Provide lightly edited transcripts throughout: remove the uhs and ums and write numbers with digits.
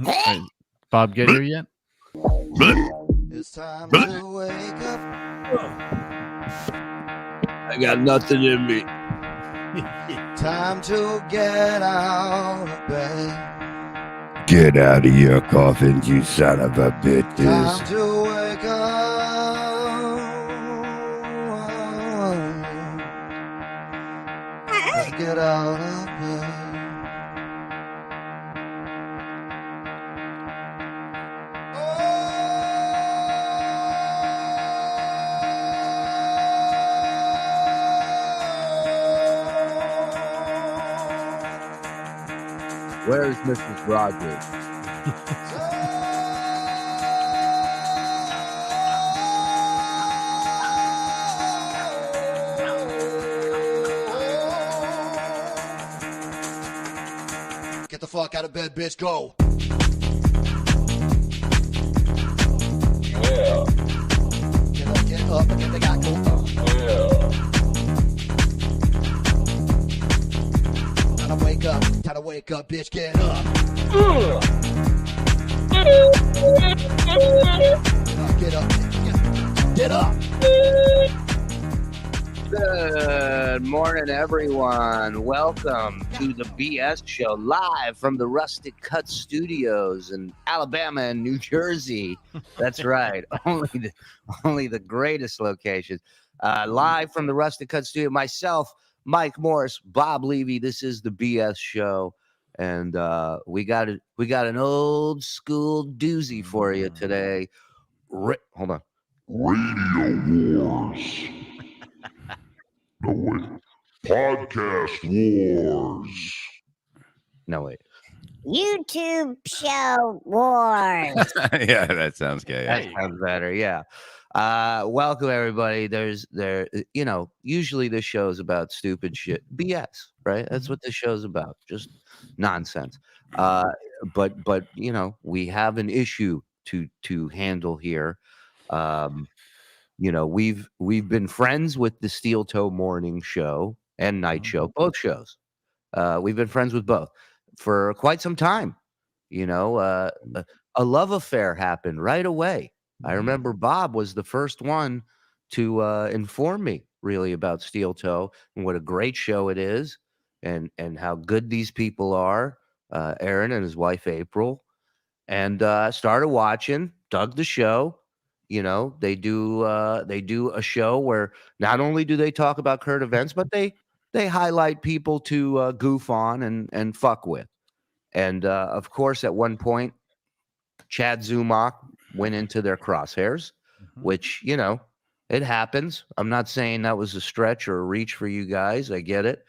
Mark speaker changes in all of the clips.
Speaker 1: Hey, Bob get here yet?
Speaker 2: It's time to wake up.
Speaker 3: I got nothing in me.
Speaker 2: Time to get out of bed.
Speaker 4: Get out of your coffin, you son of a
Speaker 2: Time
Speaker 4: bitches.
Speaker 2: to wake up. Let's get out of bed.
Speaker 3: Where's Mrs. Rogers?
Speaker 2: Get the fuck out of bed, bitch. Go.
Speaker 5: Yeah,
Speaker 2: Get up and get the guy. Go.
Speaker 5: yeah.
Speaker 2: Time to wake up. Time to wake up, bitch. Get up. Get up. Get up.
Speaker 3: Good morning, everyone. Welcome to the BS Show, live from the Rustic Cut Studios in Alabama and New Jersey. That's right, only the greatest locations. Live from the Rustic Cut Studio. Myself, Mike Morris, Bob Levy. This is the BS Show, and we got an old school doozy for you today. Hold on.
Speaker 6: Radio Wars. No, wait. Podcast Wars.
Speaker 3: No, wait.
Speaker 7: YouTube show wars.
Speaker 4: Yeah, that sounds gay.
Speaker 3: That sounds better. Yeah. Welcome everybody. Usually this show is about stupid shit, BS, right? That's what this show's about, just nonsense. But we have an issue to handle here. We've been friends with the Steel Toe Morning Show and Night Show, both shows. We've been friends with both for quite some time. A love affair happened right away. I remember Bob was the first one to inform me really about Steel Toe and what a great show it is, and how good these people are, Aaron and his wife April, and started watching, dug the show. They do a show where not only do they talk about current events, but they highlight people to goof on and fuck with. And of course, at one point, Chad Zumach went into their crosshairs, which, it happens. I'm not saying that was a stretch or a reach for you guys. I get it.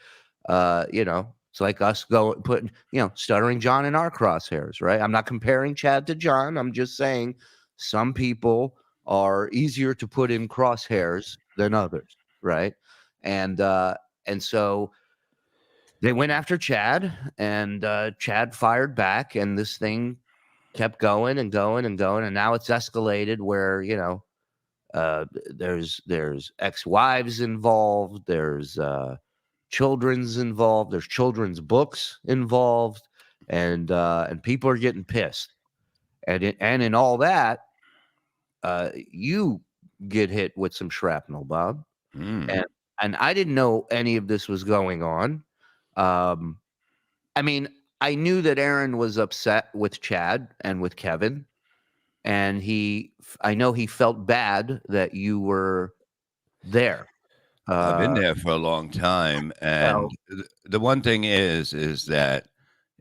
Speaker 3: It's like us putting, Stuttering John in our crosshairs, right? I'm not comparing Chad to John. I'm just saying some people are easier to put in crosshairs than others, right? And so they went after Chad, and Chad fired back, and this thing kept going and going and going, and now it's escalated where there's ex-wives involved, there's children's involved, there's children's books involved, and people are getting pissed, and in all that, you get hit with some shrapnel, Bob, and I didn't know any of this was going on. I mean, I knew that Aaron was upset with Chad and with Kevin, and I know he felt bad that you were there.
Speaker 4: I've been there for a long time, and the one thing is that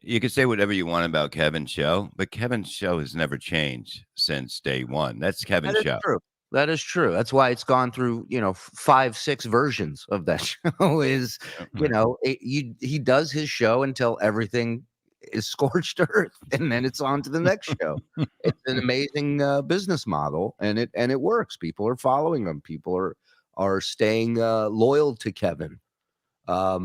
Speaker 4: you can say whatever you want about Kevin's show, but Kevin's show has never changed since day one. That's Kevin's show.
Speaker 3: True. That is true. That's why it's gone through, 5-6 versions of that show. He does his show until everything is scorched earth, and then it's on to the next show. It's an amazing business model, and it works. People are following him. People are staying loyal to Kevin. But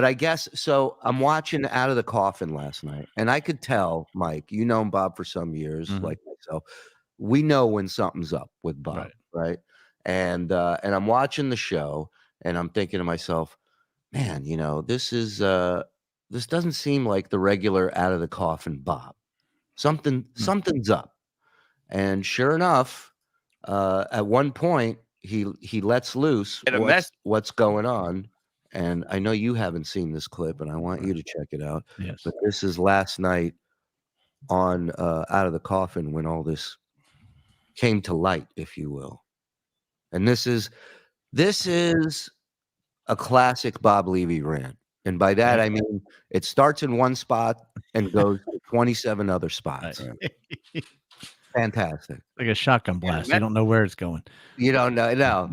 Speaker 3: I guess so. I'm watching Out of the Coffin last night, and I could tell, Mike, you've known Bob for some years, like myself. We know when something's up with Bob, right? And I'm watching the show, and I'm thinking to myself, man, this is this doesn't seem like the regular out of the coffin Bob. Something's up. And sure enough, at one point he lets loose what's going on. And I know you haven't seen this clip, and I want you to check it out.
Speaker 1: Yes.
Speaker 3: But this is last night on Out of the Coffin when all this came to light, if you will. And this is a classic Bob Levy rant. And by that, I mean, it starts in one spot and goes to 27 other spots. Fantastic.
Speaker 1: Like a shotgun blast. You don't know where it's going.
Speaker 3: You don't know. No.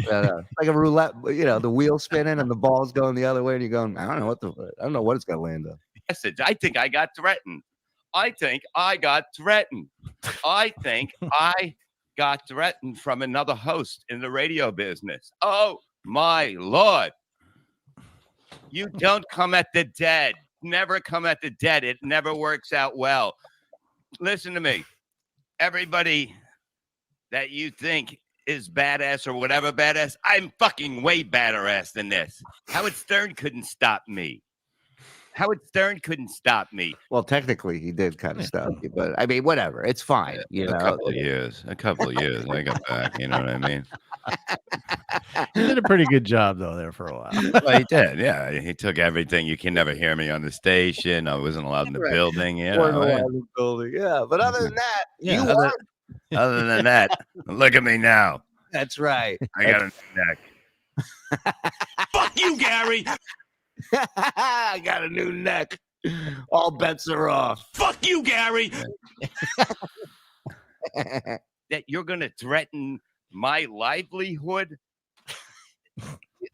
Speaker 3: Like a roulette, the wheel spinning and the ball's going the other way. And you're going, I don't know what it's going to land on.
Speaker 4: Message. I think I got threatened. I think I got threatened from another host in the radio business. Oh, my Lord. You don't come at the dead. Never come at the dead. It never works out well. Listen to me. Everybody that you think is badass or whatever badass, I'm fucking way badder ass than this. Howard Stern couldn't stop me.
Speaker 3: Well, technically, he did kind of stop you, but I mean, whatever. It's fine.
Speaker 4: A couple of years. I got back. You know what I mean?
Speaker 1: You did a pretty good job, though, there for a while.
Speaker 4: Well, he did. Yeah. He took everything. You can never hear me on the station. I wasn't allowed in the building. Yeah.
Speaker 3: But other than that, you won.
Speaker 4: Other than that, look at me now.
Speaker 3: That's right.
Speaker 4: I got a neck. Fuck you, Gary.
Speaker 3: I got a new neck. All bets are off.
Speaker 4: Fuck you, Gary. That you're going to threaten my livelihood?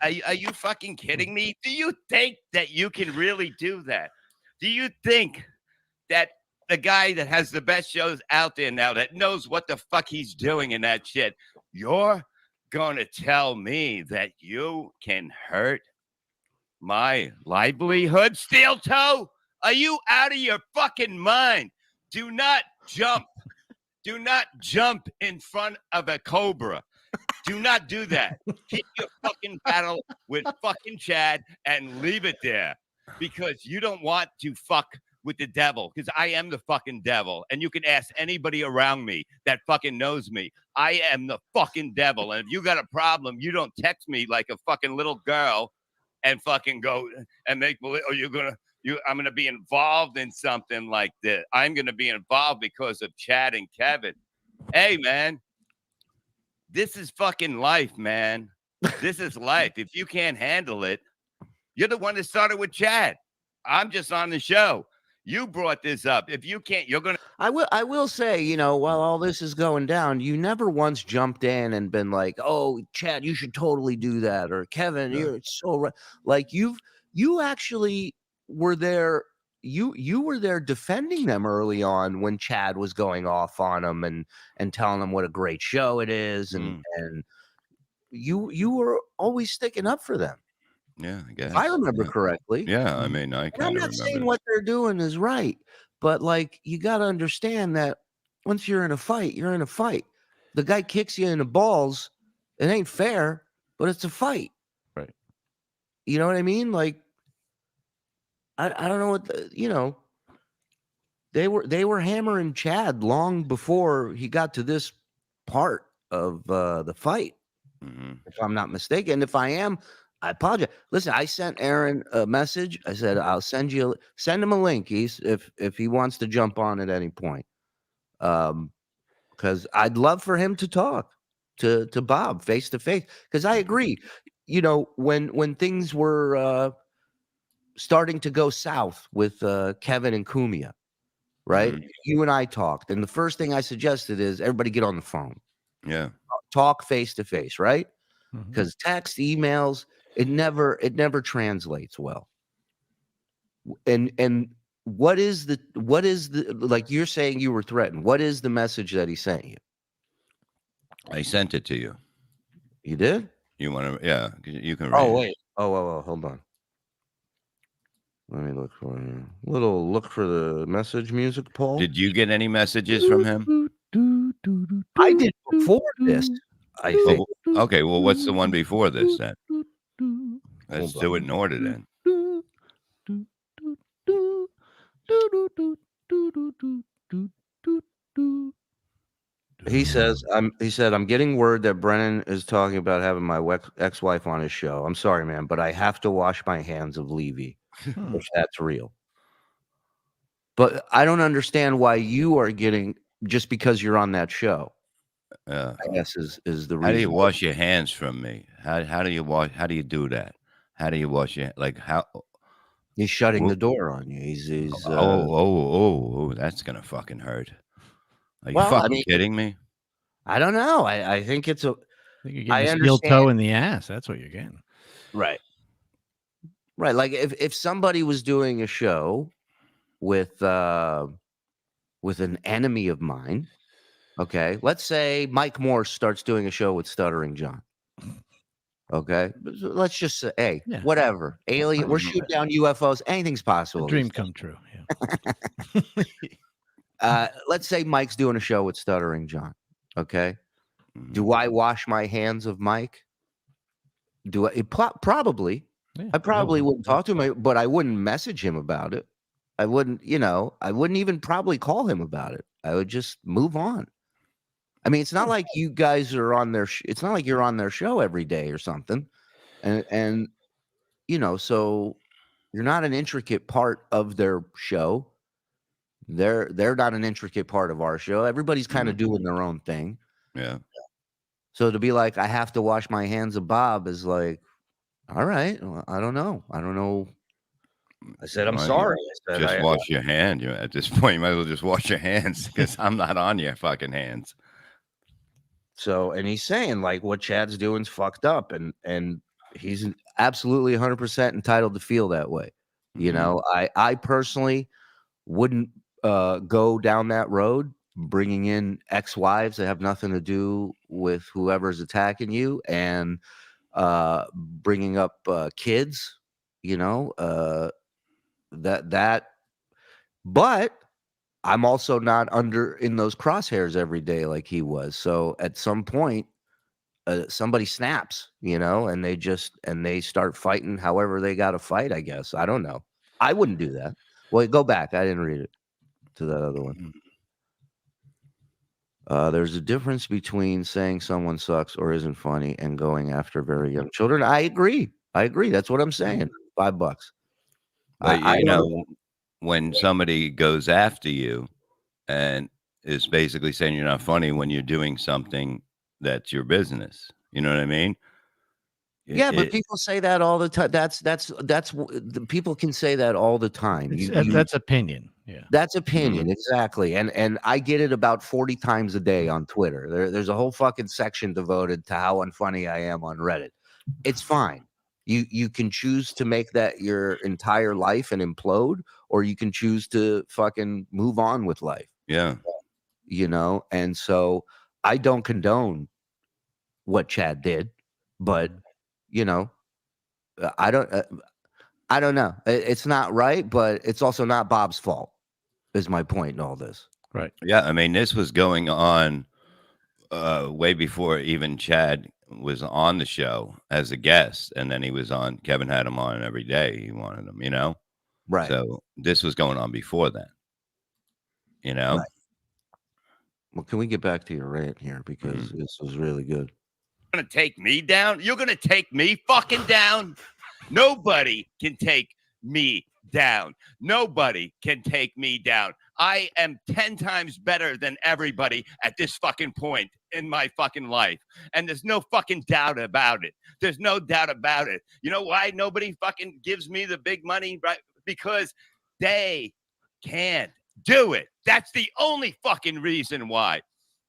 Speaker 4: Are you fucking kidding me? Do you think that you can really do that? Do you think that the guy that has the best shows out there now, that knows what the fuck he's doing in that shit, you're going to tell me that you can hurt my livelihood, Steel Toe? Are you out of your fucking mind? Do not jump. Do not jump in front of a cobra. Do not do that. Keep your fucking battle with fucking Chad and leave it there, because you don't want to fuck with the devil, because I am the fucking devil. And you can ask anybody around me that fucking knows me. I am the fucking devil. And if you got a problem, you don't text me like a fucking little girl and fucking go and make believe, I'm going to be involved in something like this. I'm going to be involved because of Chad and Kevin. Hey, man, this is fucking life, man. This is life. If you can't handle it, you're the one that started with Chad. I'm just on the show. You brought this up. If you can't, you're going to.
Speaker 3: I will say, while all this is going down, you never once jumped in and been like, oh, Chad, you should totally do that. Or Kevin, you're so right. Like you actually were there. You were there defending them early on when Chad was going off on them and telling them what a great show it is. And you were always sticking up for them.
Speaker 4: Yeah, I guess.
Speaker 3: If I remember correctly.
Speaker 4: Yeah, I mean, I'm
Speaker 3: not saying what they're doing is right, but like you got to understand that once you're in a fight, you're in a fight. The guy kicks you in the balls. It ain't fair, but it's a fight.
Speaker 1: Right.
Speaker 3: You know what I mean? Like, I don't know what they were hammering Chad long before he got to this part of the fight.
Speaker 4: Mm-hmm.
Speaker 3: If I'm not mistaken. If I am, I apologize. Listen, I sent Aaron a message. I said, I'll send him a link. If he wants to jump on at any point. Because I'd love for him to talk to Bob face to face. Because I agree, when things were starting to go south with Kevin and Cumia, right? Mm-hmm. You and I talked, and the first thing I suggested is everybody get on the phone.
Speaker 4: Yeah. Talk
Speaker 3: face to face, right? Because text, emails, it never translates well. And what is the like you're saying you were threatened? What is the message that he sent you?
Speaker 4: I sent it to you.
Speaker 3: You did?
Speaker 4: You want to? Yeah, you can read.
Speaker 3: Oh wait. Oh, hold on. Let me look for the message music, Paul.
Speaker 4: Did you get any messages from him?
Speaker 3: I did before this, I think.
Speaker 4: Okay, well, what's the one before this then? Let's do it in order then.
Speaker 3: He says, he said, I'm getting word that Brennan is talking about having my ex-wife on his show. I'm sorry, man, but I have to wash my hands of Levy if that's real. But I don't understand why you are getting just because you're on that show. I guess is the reason.
Speaker 4: How do you wash your hands from me? How do you wash? How do you do that? How do you wash your like how?
Speaker 3: He's shutting the door on you. He's
Speaker 4: that's gonna fucking hurt. Are you
Speaker 3: Well, I
Speaker 4: fucking
Speaker 3: mean-
Speaker 4: kidding me?
Speaker 3: I don't know. I think it's a
Speaker 1: I think you're
Speaker 3: I
Speaker 1: getting a steel toe
Speaker 3: understand.
Speaker 1: in the ass. That's what you're getting.
Speaker 3: Right. Like if somebody was doing a show with an enemy of mine, okay, let's say Mike Morse starts doing a show with Stuttering John. Okay, let's just say, hey,
Speaker 1: Yeah.
Speaker 3: whatever, alien, we're shooting down UFOs, anything's
Speaker 1: A
Speaker 3: possible.
Speaker 1: dream come true. Yeah.
Speaker 3: Let's say Mike's doing a show with Stuttering John. Okay, do I wash my hands of Mike? Do I? Probably.
Speaker 1: Yeah,
Speaker 3: I probably
Speaker 1: would.
Speaker 3: wouldn't talk to him, but I wouldn't message him about it. I wouldn't, I wouldn't even probably call him about it. I would just move on. I mean, it's not like you guys are on their. It's not like you're on their show every day or something, and so you're not an intricate part of their show. They're not an intricate part of our show. Everybody's kind of doing their own thing.
Speaker 4: Yeah.
Speaker 3: So to be like, I have to wash my hands of Bob is like, all right. Well, I don't know. I said, I'm
Speaker 4: Well,
Speaker 3: sorry. I said,
Speaker 4: Just wash your hand. At this point, you might as well just wash your hands because I'm not on your fucking hands.
Speaker 3: So, and he's saying like what Chad's doing's fucked up, and he's absolutely 100% entitled to feel that way. You know, I personally wouldn't go down that road, bringing in ex-wives that have nothing to do with whoever's attacking you, and bringing up kids. But I'm also not in those crosshairs every day like he was. So at some point, somebody snaps, and they start fighting however they got to fight, I guess. I don't know. I wouldn't do that. Well, go back. I didn't read it to that other one. There's a difference between saying someone sucks or isn't funny and going after very young children. I agree. That's what I'm saying. $5.
Speaker 4: But
Speaker 3: I
Speaker 4: you
Speaker 3: don't
Speaker 4: know, when somebody goes after you and is basically saying you're not funny when you're doing something that's your business, you know what I mean?
Speaker 3: Yeah, but people say that all the time. People can say that all the time.
Speaker 1: That's opinion. Yeah.
Speaker 3: That's opinion, exactly. And I get it about 40 times a day on Twitter. There's a whole fucking section devoted to how unfunny I am on Reddit. It's fine. You can choose to make that your entire life and implode, or you can choose to fucking move on with life.
Speaker 4: Yeah.
Speaker 3: And so I don't condone what Chad did, but I don't know. It's not right, but it's also not Bob's fault, is my point in all this.
Speaker 1: Right.
Speaker 4: Yeah. I mean, this was going on way before even Chad was on the show as a guest. And then he was on, Kevin had him on every day. He wanted him,
Speaker 3: Right.
Speaker 4: So this was going on before that,
Speaker 3: Right. Well, can we get back to your rant here? Because this was really good.
Speaker 5: Gonna take me down? You're gonna take me fucking down? Nobody can take me down. Nobody can take me down. I am 10 times better than everybody at this fucking point in my fucking life. And there's no fucking doubt about it. There's no doubt about it. You know why nobody fucking gives me the big money? Right? Because they can't do it. That's the only fucking reason why.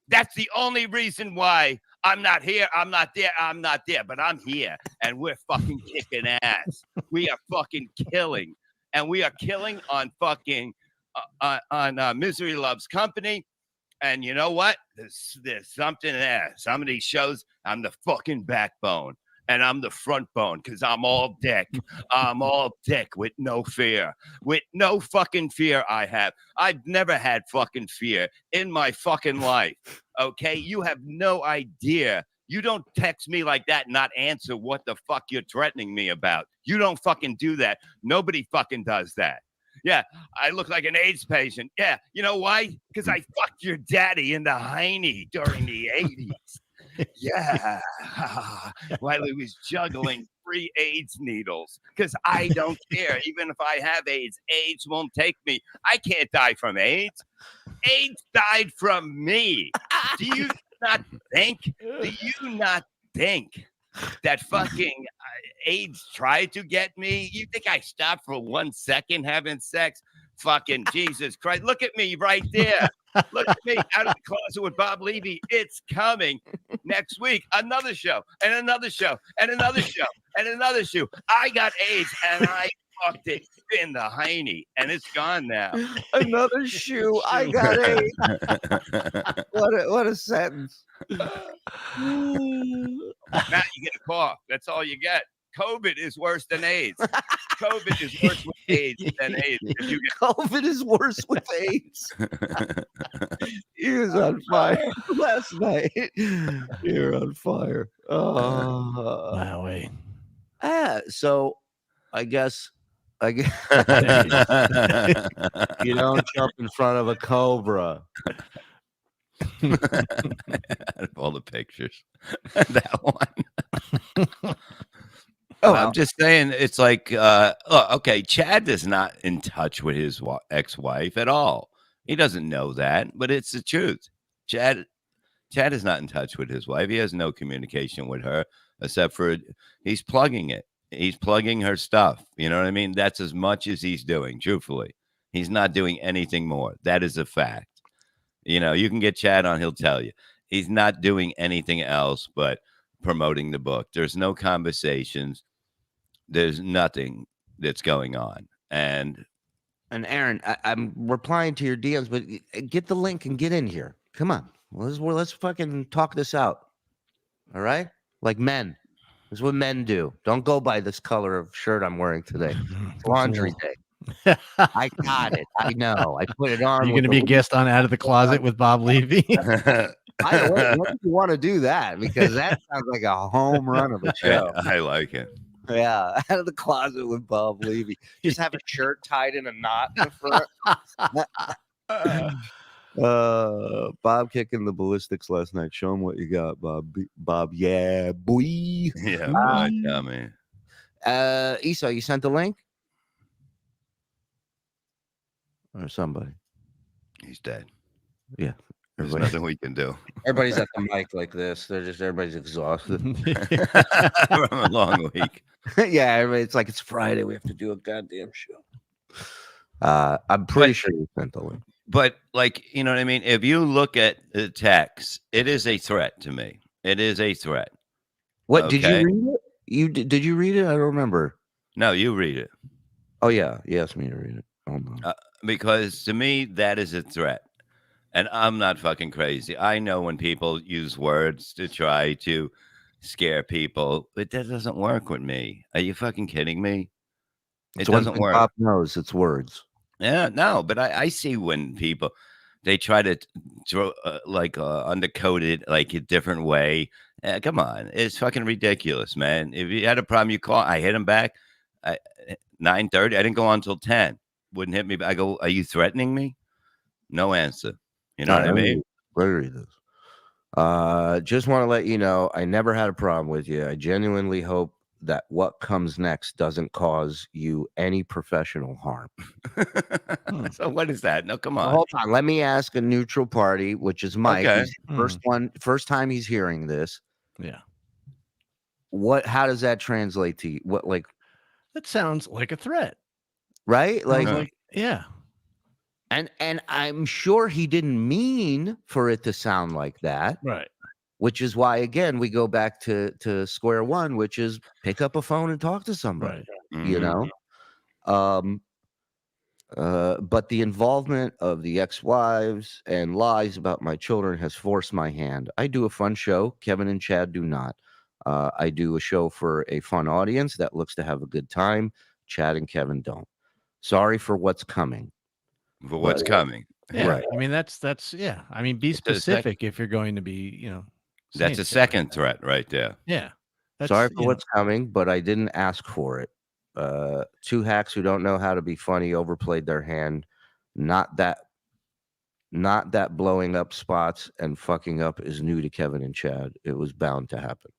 Speaker 5: That's the only reason why I'm not here. I'm not there, but I'm here and we're fucking kicking ass. We are fucking killing, and we are killing on fucking Misery Loves Company. And you know what? There's something there. Some of these shows, I'm the fucking backbone. And I'm the front bone because I'm all dick. I'm all dick with no fear. With no fucking fear I have. I've never had fucking fear in my fucking life. Okay? You have no idea. You don't text me like that and not answer what the fuck you're threatening me about. You don't fucking do that. Nobody fucking does that. Yeah, I look like an AIDS patient. Yeah, you know why? Because I fucked your daddy in the hiney during the 80s. Yeah, while he was juggling free AIDS needles. Because I don't care. Even if I have AIDS, AIDS won't take me. I can't die from AIDS. AIDS died from me. Do you not think? Do you not think that fucking AIDS tried to get me? You think I stopped for 1 second having sex? Fucking Jesus Christ. Look at me right there. Look at me out of the closet with Bob Levy. It's coming next week. Another show and another show and another show and another show. I got AIDS and I fucked it in the hiney and it's gone now.
Speaker 3: Another shoe. I got it. What a sentence.
Speaker 5: Now you get a cough. That's all you get. COVID is worse than AIDS. COVID is worse with AIDS than AIDS. If you get
Speaker 3: COVID is worse with AIDS. He was on fire last night. You're on fire.
Speaker 1: Wow, wait.
Speaker 3: So I guess you don't jump in front of a cobra.
Speaker 4: Out of all the pictures, that one.
Speaker 3: Oh,
Speaker 4: I'm just saying, it's like, okay, Chad is not in touch with his ex-wife at all. He doesn't know that, but it's the truth. Chad is not in touch with his wife. He has no communication with her except for he's plugging it. He's plugging her stuff. You know what I mean? That's as much as he's doing, truthfully. He's not doing anything more. That is a fact. You know, you can get Chad on, he'll tell you. He's not doing anything else but promoting the book. There's no conversations. There's nothing that's going on. And
Speaker 3: Aaron, I'm replying to your DMs, but get the link and get in here. Come on. Let's fucking talk this out. All right? Like men. This is what men do. Don't go by this color of shirt I'm wearing today. It's laundry day. I got it. I know. I put it on.
Speaker 1: You're going to be a guest on Out of the Closet with Bob Levy?
Speaker 3: When do you want to do that? Because that sounds like a home run of a show.
Speaker 4: I like it.
Speaker 3: Yeah, Out of the Closet with Bob Levy. Just have a shirt tied in a knot in the front. Bob kicking the ballistics last night. Show him what you got, Bob. Bob, yeah, boy.
Speaker 4: Yeah, tell me.
Speaker 3: Esau, you sent the link? Or somebody?
Speaker 4: He's dead.
Speaker 3: Yeah.
Speaker 4: There's nothing we can do.
Speaker 3: Everybody's at the mic like this. Everybody's exhausted.
Speaker 4: From a long week.
Speaker 3: Yeah, it's like it's Friday. We have to do a goddamn show. I'm pretty sure you sent the link.
Speaker 4: But, like, you know what I mean? If you look at the text, it is a threat to me. It is a threat.
Speaker 3: What, did
Speaker 4: Okay.
Speaker 3: you read it? Did you read it? I don't remember.
Speaker 4: No, you read it.
Speaker 3: Oh, yeah. You asked me to read it. Hold on.
Speaker 4: Because to me, that is a threat. And I'm not fucking crazy. I know when people use words to try to scare people, but that doesn't work with me. Are you fucking kidding me? It
Speaker 3: It's one
Speaker 4: doesn't
Speaker 3: thing
Speaker 4: work.
Speaker 3: Bob knows it's words.
Speaker 4: Yeah, no, but I see when people, they try to throw undercode it like a different way. Come on, it's fucking ridiculous, man. If you had a problem, you call. I hit him back. 9:30. I didn't go on until 10. Wouldn't hit me. I go, are you threatening me? No answer. You know what I mean?
Speaker 3: Let me read this. Just want to let you know, I never had a problem with you. I genuinely hope that what comes next doesn't cause you any professional harm.
Speaker 4: So what is that? No, come on.
Speaker 3: Hold on. Let me ask a neutral party, which is Mike.
Speaker 4: Okay.
Speaker 3: He's the first time he's hearing this.
Speaker 1: Yeah.
Speaker 3: How does that translate to you? What, like,
Speaker 1: That sounds like a threat.
Speaker 3: right? Like,
Speaker 1: Sounds yeah.
Speaker 3: and I'm sure he didn't mean for it to sound like that.
Speaker 1: Right.
Speaker 3: Which is why, again, we go back to square one, which is pick up a phone and talk to somebody.
Speaker 1: Right.
Speaker 3: You
Speaker 4: Mhm.
Speaker 3: know. But the involvement of the ex-wives and lies about my children has forced my hand. I do a fun show. Kevin and Chad do not. I do a show for a fun audience that looks to have a good time. Chad and Kevin don't. Sorry for what's coming.
Speaker 4: For what's coming.
Speaker 1: Yeah.
Speaker 3: Right.
Speaker 1: I mean, that's yeah. I mean, be
Speaker 4: It's a sec-
Speaker 1: specific if you're going to be,
Speaker 4: That's
Speaker 1: saying
Speaker 4: a
Speaker 1: shit like
Speaker 4: second
Speaker 1: that.
Speaker 4: threat right there.
Speaker 1: Yeah.
Speaker 3: Sorry
Speaker 1: you
Speaker 3: for
Speaker 1: know,
Speaker 3: what's coming, but I didn't ask for it. Two hacks who don't know how to be funny overplayed their hand. Not that blowing up spots and fucking up is new to Kevin and Chad. It was bound to happen.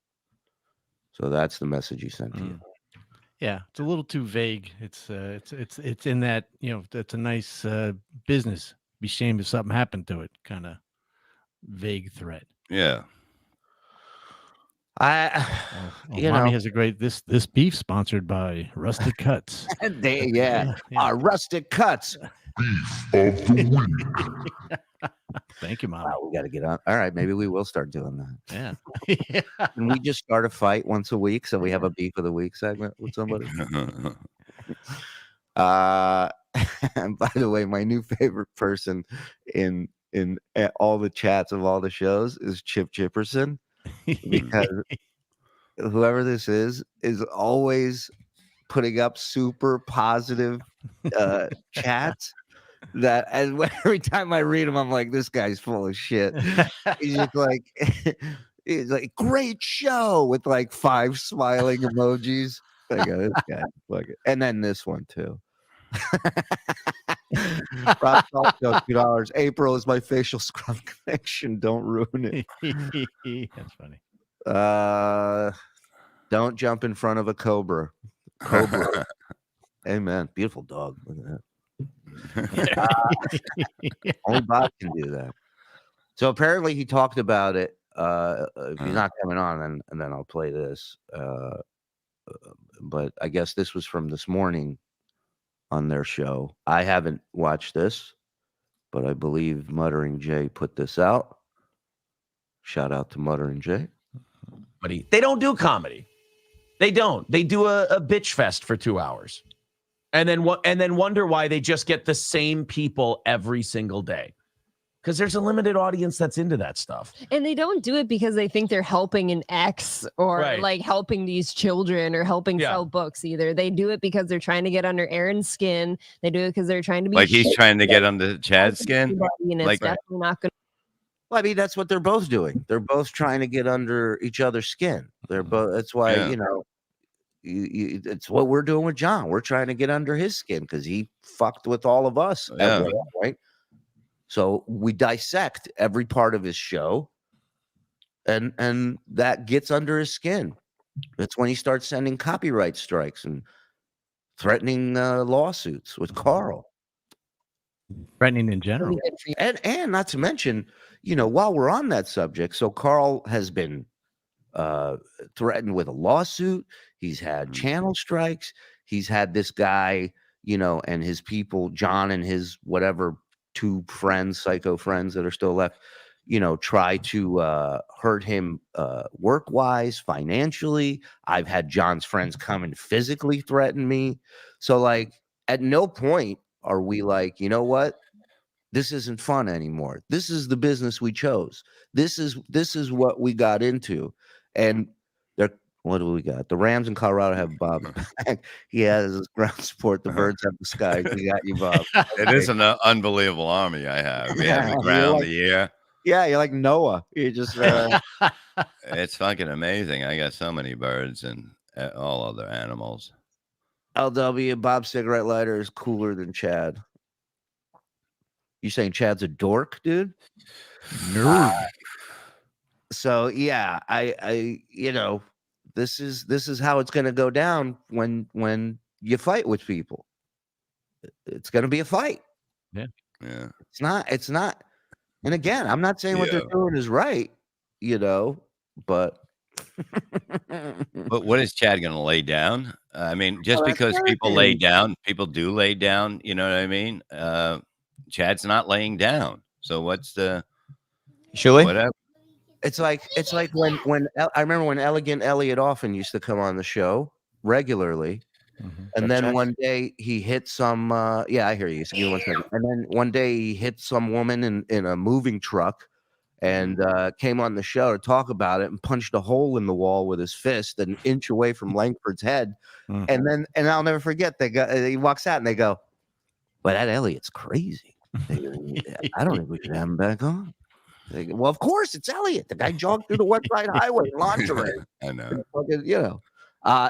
Speaker 3: So that's the message he sent to you.
Speaker 1: Yeah, it's a little too vague. It's in that, that's a nice business. Be shamed if something happened to it. Kind of vague threat.
Speaker 4: Yeah.
Speaker 1: Mommy has a great this beef sponsored by Rustic Cuts.
Speaker 3: Rustic Cuts.
Speaker 6: Beef of the week.
Speaker 1: Thank you, Mommy.
Speaker 3: Wow, we got to get on. All right, maybe we will start doing that.
Speaker 1: Yeah.
Speaker 3: Can we just start a fight once a week so we have a beef of the week segment with somebody? And by the way, my new favorite person in all the chats of all the shows is Chip Chipperson, because whoever this is always putting up super positive chats that, and every time I read them, I'm like, this guy's full of shit. He's just like, he's like, great show with like 5 smiling emojis. I go, this guy, fuck it. And then this one too. Rob Salt goes, $2. April is my facial scrub connection. Don't ruin it.
Speaker 1: That's funny.
Speaker 3: Don't jump in front of a cobra. Amen. Beautiful dog. Look at that. Only Bob can do that. So apparently he talked about it. If he's not coming on, and then I'll play this. But I guess this was from this morning on their show. I haven't watched this, but I believe Muttering Jay put this out. Shout out to Muttering Jay.
Speaker 8: They don't do comedy. They don't. They do a bitch fest for 2 hours, and then wonder why they just get the same people every single day. Because there's a limited audience that's into that stuff.
Speaker 9: And they don't do it because they think they're helping an ex or
Speaker 8: Right.
Speaker 9: like helping these children or helping sell books either. They do it because they're trying to get under Aaron's skin. They do it because they're trying to be
Speaker 4: Like he's trying to get under Chad's skin.
Speaker 9: And it's
Speaker 4: Like-
Speaker 9: definitely not going
Speaker 3: Well, I mean, that's what they're both doing. They're both trying to get under each other's skin. They're both. That's why it's what we're doing with John. We're trying to get under his skin because he fucked with all of us.
Speaker 4: Yeah.
Speaker 3: Right. So we dissect every part of his show, and that gets under his skin. That's when he starts sending copyright strikes and threatening lawsuits with Carl.
Speaker 1: Threatening in general.
Speaker 3: And not to mention, while we're on that subject, so Carl has been threatened with a lawsuit. He's had channel strikes. He's had this guy, and his people, John and his whatever 2 friends, psycho friends that are still left, try to hurt him work-wise, financially. I've had John's friends come and physically threaten me. So, like, at no point are we like, you know what? This isn't fun anymore. This is the business we chose. This is what we got into. And what do we got? The Rams in Colorado have Bob back. He has his ground support. The Birds have the sky. We got you, Bob.
Speaker 4: It is an unbelievable army I have. We have the ground, the air.
Speaker 3: Yeah, you're like Noah. You just
Speaker 4: It's fucking amazing. I got so many birds and all other animals.
Speaker 3: LW, Bob's cigarette lighter is cooler than Chad. You saying Chad's a dork, dude?
Speaker 1: Nerd.
Speaker 3: So yeah, I this is how it's gonna go down when you fight with people. It's gonna be a fight.
Speaker 1: Yeah.
Speaker 3: It's not. And again, I'm not saying what they're doing is right, but
Speaker 4: But what is Chad going to lay down? I mean, just because people lay down, people do lay down. You know what I mean? Chad's not laying down. So what's the whatever?
Speaker 3: It's like when I remember when Elegant Elliot often used to come on the show regularly. And then one day he hit some I hear you. So give me 1 second. And then one day he hit some woman in a moving truck and came on the show to talk about it and punched a hole in the wall with his fist an inch away from Langford's head. And I'll never forget, he walks out and they go, "Well, that Elliot's crazy. I don't think we should have him back on." They go, "Well, of course it's Elliot. The guy jogged through the West Side Highway in lingerie."
Speaker 4: I know.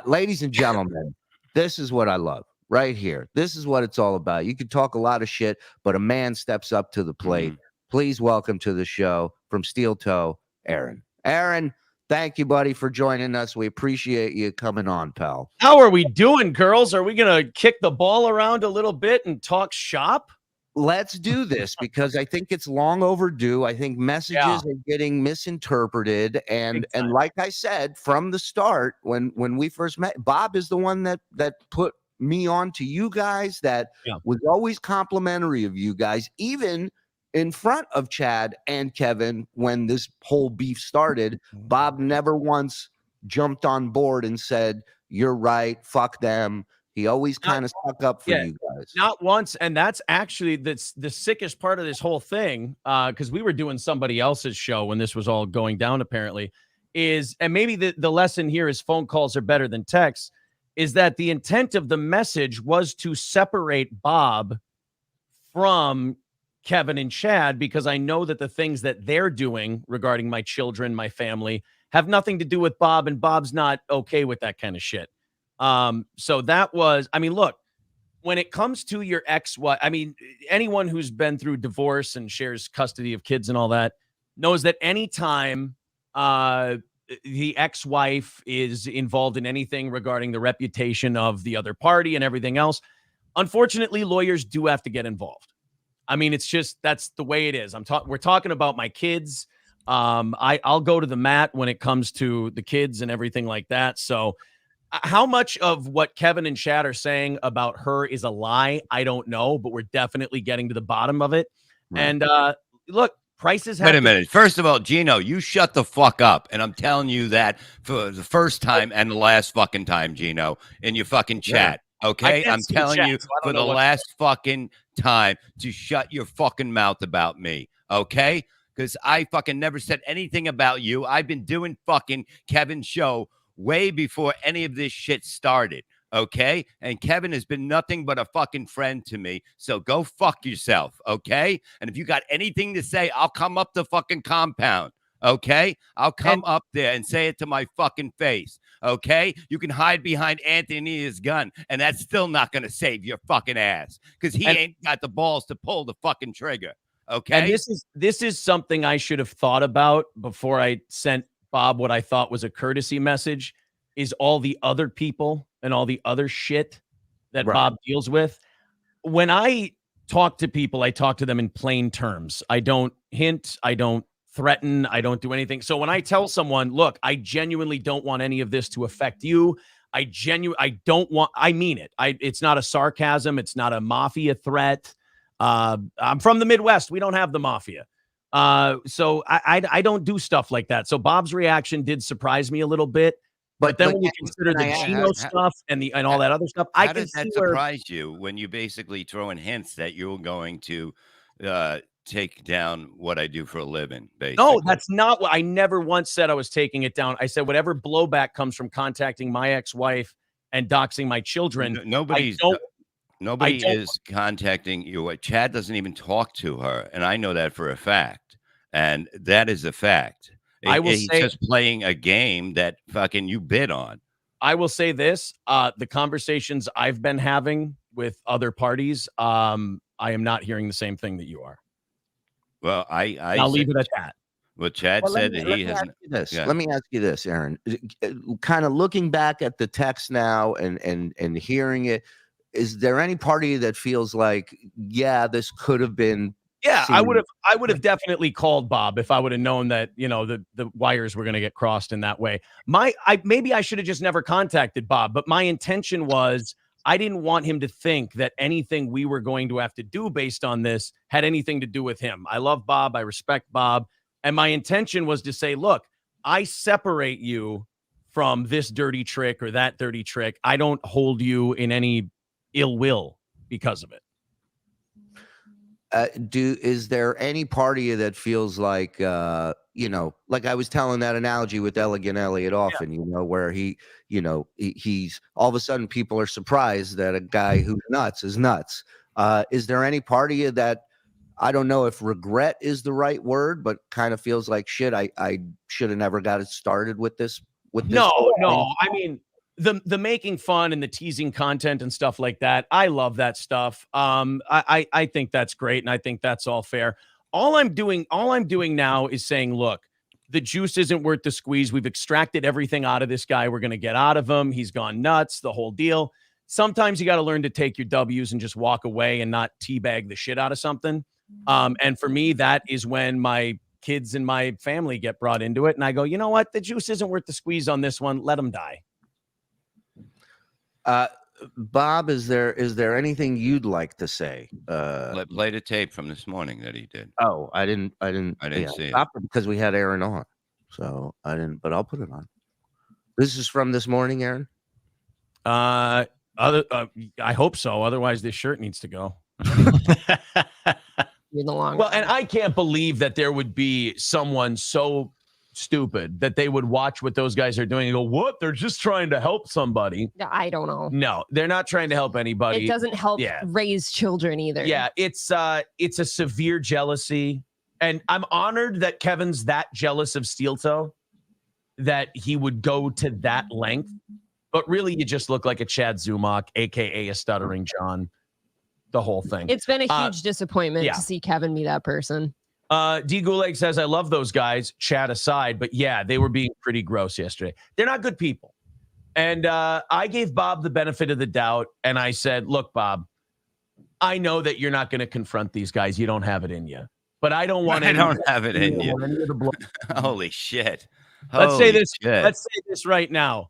Speaker 3: Ladies and gentlemen, This is what I love right here. This is what it's all about. You can talk a lot of shit, but a man steps up to the plate. Please welcome to the show from Steel Toe, Aaron. Aaron, thank you, buddy, for joining us. We appreciate you coming on, pal.
Speaker 8: How are we doing, girls? Are we going to kick the ball around a little bit and talk shop?
Speaker 3: Let's do this because I think it's long overdue. I think messages are getting misinterpreted. And like I said, from the start, when we first met, Bob is the one that put me on to you guys, that was always complimentary of you guys, even in front of Chad and Kevin when this whole beef started. Bob never once jumped on board and said, "You're right, fuck them." He always kind of stuck up for you guys.
Speaker 8: Not once. And that's actually the sickest part of this whole thing, because we were doing somebody else's show when this was all going down, apparently, is, and maybe the lesson here is phone calls are better than texts, is that the intent of the message was to separate Bob from Kevin and Chad, because I know that the things that they're doing regarding my children, my family, have nothing to do with Bob, and Bob's not okay with that kind of shit. So that was, I mean, look, when it comes to your ex-wife, I mean, anyone who's been through divorce and shares custody of kids and all that knows that anytime the ex-wife is involved in anything regarding the reputation of the other party and everything else, unfortunately, lawyers do have to get involved. I mean, it's just, that's the way it is. We're talking about my kids. I'll go to the mat when it comes to the kids and everything like that. So how much of what Kevin and Chad are saying about her is a lie, I don't know, but we're definitely getting to the bottom of it. Right. And look, prices have—
Speaker 4: Wait a minute. First of all, Gino, you shut the fuck up. And I'm telling you that for the first time and the last fucking time, Gino, in your fucking chat. Okay? I'm telling you for the last fucking time to shut your fucking mouth about me. Okay? Because I fucking never said anything about you. I've been doing fucking Kevin's show way before any of this shit started, okay? And Kevin has been nothing but a fucking friend to me, so go fuck yourself, okay? And if you got anything to say, I'll come up the fucking compound, okay? I'll come up there and say it to my fucking face, okay? You can hide behind Anthony's gun, and that's still not going to save your fucking ass, because he ain't got the balls to pull the fucking trigger, okay?
Speaker 8: And this is something I should have thought about before I sent Bob what I thought was a courtesy message, is all the other people and all the other shit that Bob deals with. When I talk to people, I talk to them in plain terms. I don't hint, I don't threaten, I don't do anything. So when I tell someone, look, I genuinely don't want any of this to affect you, I mean it. It's not a sarcasm, it's not a mafia threat. I'm from the Midwest. We don't have the mafia. So I don't do stuff like that. So Bob's reaction did surprise me a little bit, but then when you consider the Gino stuff and all that other stuff,
Speaker 4: how does that surprise you when you basically throw in hints that you're going to take down what I do for a living? Basically.
Speaker 8: No, that's not what I never once said. I was taking it down. I said whatever blowback comes from contacting my ex-wife and doxing my children.
Speaker 4: Nobody is contacting you. Chad doesn't even talk to her, and I know that for a fact. And that is a fact. He's just playing a game that fucking you bid on.
Speaker 8: I will say this: the conversations I've been having with other parties, I am not hearing the same thing that you are.
Speaker 3: Well,
Speaker 8: I'll leave it at that.
Speaker 3: What Chad said that he hasn't. Let me ask you this, Aaron. Kind of looking back at the text now and hearing it, is there any party that feels like, yeah, this could have been?
Speaker 8: Yeah, I would have definitely called Bob if I would have known that, the wires were going to get crossed in that way. Maybe I should have just never contacted Bob, but my intention was I didn't want him to think that anything we were going to have to do based on this had anything to do with him. I love Bob. I respect Bob. And my intention was to say, look, I separate you from this dirty trick or that dirty trick. I don't hold you in any ill will because of it.
Speaker 3: Is there any party that feels like, like I was telling that analogy with Elegant Elliot often, where he's all of a sudden people are surprised that a guy who's nuts is nuts. Is there any party that, I don't know if regret is the right word, but kind of feels like shit, I should have never got it started with this?
Speaker 8: No. I mean, the making fun and the teasing content and stuff like that, I love that stuff. I think that's great, and I think that's all fair. All I'm doing now is saying, look, the juice isn't worth the squeeze. We've extracted everything out of this guy we're going to get out of him. He's gone nuts, the whole deal. Sometimes you got to learn to take your W's and just walk away and not teabag the shit out of something. And for me, that is when my kids and my family get brought into it, and I go, you know what? The juice isn't worth the squeeze on this one. Let them die.
Speaker 3: Bob, is there anything you'd like to say?
Speaker 4: Play the tape from this morning that he did.
Speaker 3: Oh, I didn't
Speaker 4: see it.
Speaker 3: because we had Aaron on, so I didn't. But I'll put it on. This is from this morning, Aaron.
Speaker 8: I hope so. Otherwise, this shirt needs to go.
Speaker 9: In the long
Speaker 8: well, and I can't believe that there would be someone so stupid that they would watch what those guys are doing and go, what? They're just trying to help somebody.
Speaker 9: I don't know.
Speaker 8: No, they're not trying to help anybody.
Speaker 9: It doesn't help raise children either.
Speaker 8: Yeah, it's a severe jealousy. And I'm honored that Kevin's that jealous of Steel Toe that he would go to that length. But really, you just look like a Chad Zumach, aka a Stuttering John. The whole thing.
Speaker 9: It's been a huge disappointment to see Kevin be that person.
Speaker 8: D Gulag says, I love those guys, Chad aside, but yeah, they were being pretty gross yesterday. They're not good people. And I gave Bob the benefit of the doubt, and I said, look, Bob, I know that you're not going to confront these guys. You don't have it in you. But I don't want
Speaker 4: I don't have it in you. Holy shit. Let's say
Speaker 8: this right now.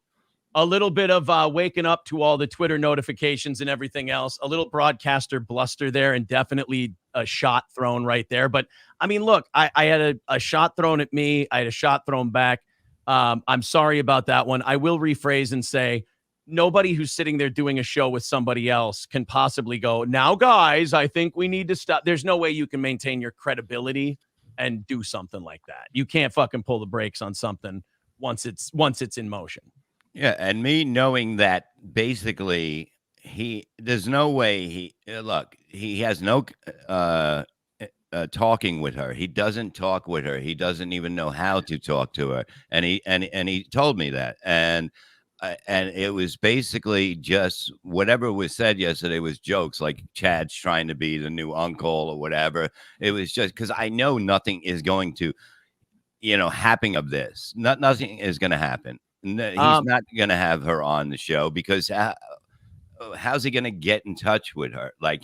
Speaker 8: A little bit of waking up to all the Twitter notifications and everything else. A little broadcaster bluster there, and definitely a shot thrown right there. But I mean, look, I had a shot thrown at me. I had a shot thrown back. I'm sorry about that one. I will rephrase and say nobody who's sitting there doing a show with somebody else can possibly go, now, guys, I think we need to stop. There's no way you can maintain your credibility and do something like that. You can't fucking pull the brakes on something once it's in motion.
Speaker 4: Yeah, and me knowing that basically there's no way he has no talking with her. He doesn't talk with her. He doesn't even know how to talk to her. And he told me that. And it was basically just whatever was said yesterday was jokes, like Chad's trying to be the new uncle or whatever. It was just because I know nothing is going to, happen of this. Nothing is going to happen. He's not going to have her on the show because how's he going to get in touch with her? Like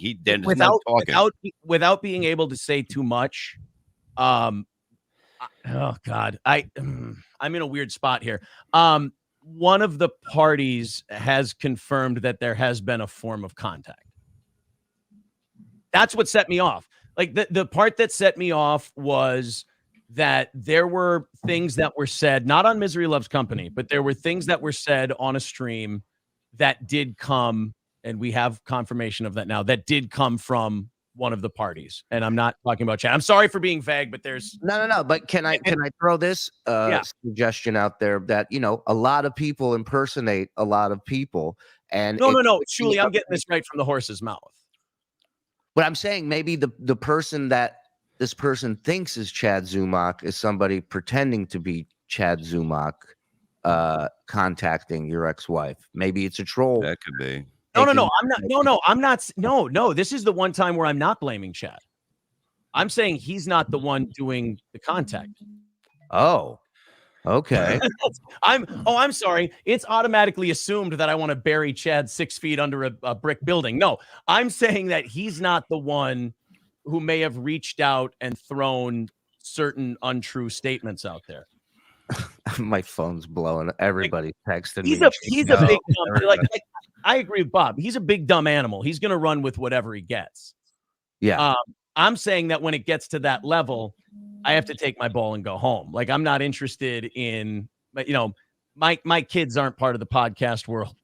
Speaker 4: without
Speaker 8: being able to say too much. Oh God, I'm in a weird spot here. One of the parties has confirmed that there has been a form of contact. That's what set me off. Like the part that set me off was that there were things that were said, not on Misery Loves Company, but there were things that were said on a stream that did come, and we have confirmation of that now, that did come from one of the parties. And I'm not talking about Chad. I'm sorry for being vague, but there's
Speaker 3: no. But can I throw this suggestion out there that, a lot of people impersonate a lot of people. And
Speaker 8: no. Julie, I'm getting this right from the horse's mouth.
Speaker 3: But I'm saying maybe the person that this person thinks is Chad Zumach is somebody pretending to be Chad Zumach, contacting your ex-wife. Maybe it's a troll.
Speaker 4: That could be.
Speaker 8: No, I'm not. No. This is the one time where I'm not blaming Chad. I'm saying he's not the one doing the contact.
Speaker 3: Oh, okay.
Speaker 8: I'm sorry. It's automatically assumed that I want to bury Chad 6 feet under a brick building. No, I'm saying that he's not the one who may have reached out and thrown certain untrue statements out there.
Speaker 3: My phone's blowing. Everybody's texting
Speaker 8: me. He's a big dumb. Like I agree with Bob. He's a big dumb animal. He's going to run with whatever he gets.
Speaker 3: Yeah.
Speaker 8: I'm saying that when it gets to that level, I have to take my ball and go home. Like I'm not interested in, my kids aren't part of the podcast world.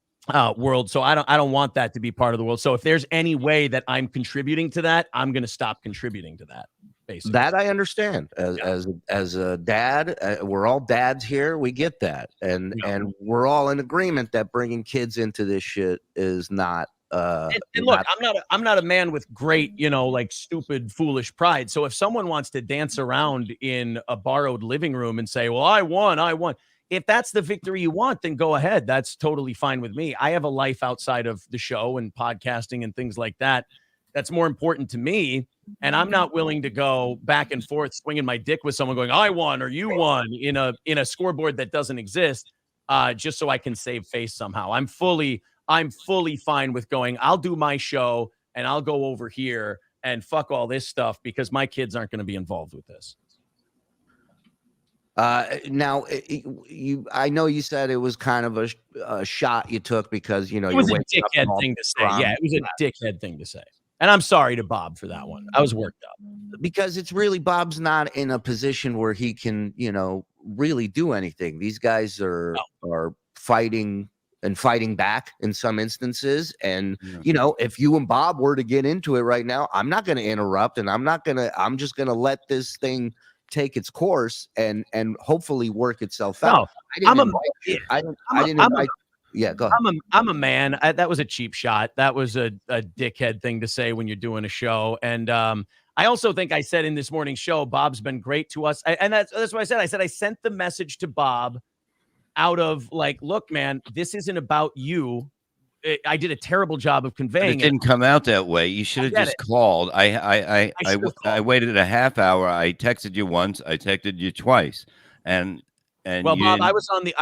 Speaker 8: So I don't want that to be part of the world. So if there's any way that I'm contributing to that, I'm going to stop contributing to that. Basically,
Speaker 3: that I understand. As a dad, we're all dads here. We get that, and we're all in agreement that bringing kids into this shit is not. And
Speaker 8: look, I'm not a man with great, like stupid, foolish pride. So if someone wants to dance around in a borrowed living room and say, "Well, I won," if that's the victory you want, then go ahead. That's totally fine with me. I have a life outside of the show and podcasting and things like that. That's more important to me. And I'm not willing to go back and forth swinging my dick with someone going, I won or you won in a scoreboard that doesn't exist, just so I can save face somehow. I'm fully fine with going, I'll do my show and I'll go over here and fuck all this stuff because my kids aren't going to be involved with this.
Speaker 3: Now, I know you said it was kind of a shot you took because, you know,
Speaker 8: it was a dickhead thing to say. Yeah, it was a dickhead thing to say. And I'm sorry to Bob for that one. I was worked up.
Speaker 3: Because it's really, Bob's not in a position where he can, you know, really do anything. These guys are fighting and fighting back in some instances. And, you know, if you and Bob were to get into it right now, I'm not going to interrupt and I'm just going to let this thing take its course and hopefully work itself out.
Speaker 8: No,
Speaker 3: I didn't invite. Yeah, go ahead.
Speaker 8: I'm a man. That was a cheap shot. That was a dickhead thing to say when you're doing a show. And I also think I said in this morning's show, Bob's been great to us. And that's what I said. I said I sent the message to Bob out of like, look, man, this isn't about you. I did a terrible job of conveying
Speaker 4: it. It didn't come out that way. You should have just called. I waited a half hour. I texted you once. I texted you twice. And
Speaker 8: well, Bob, I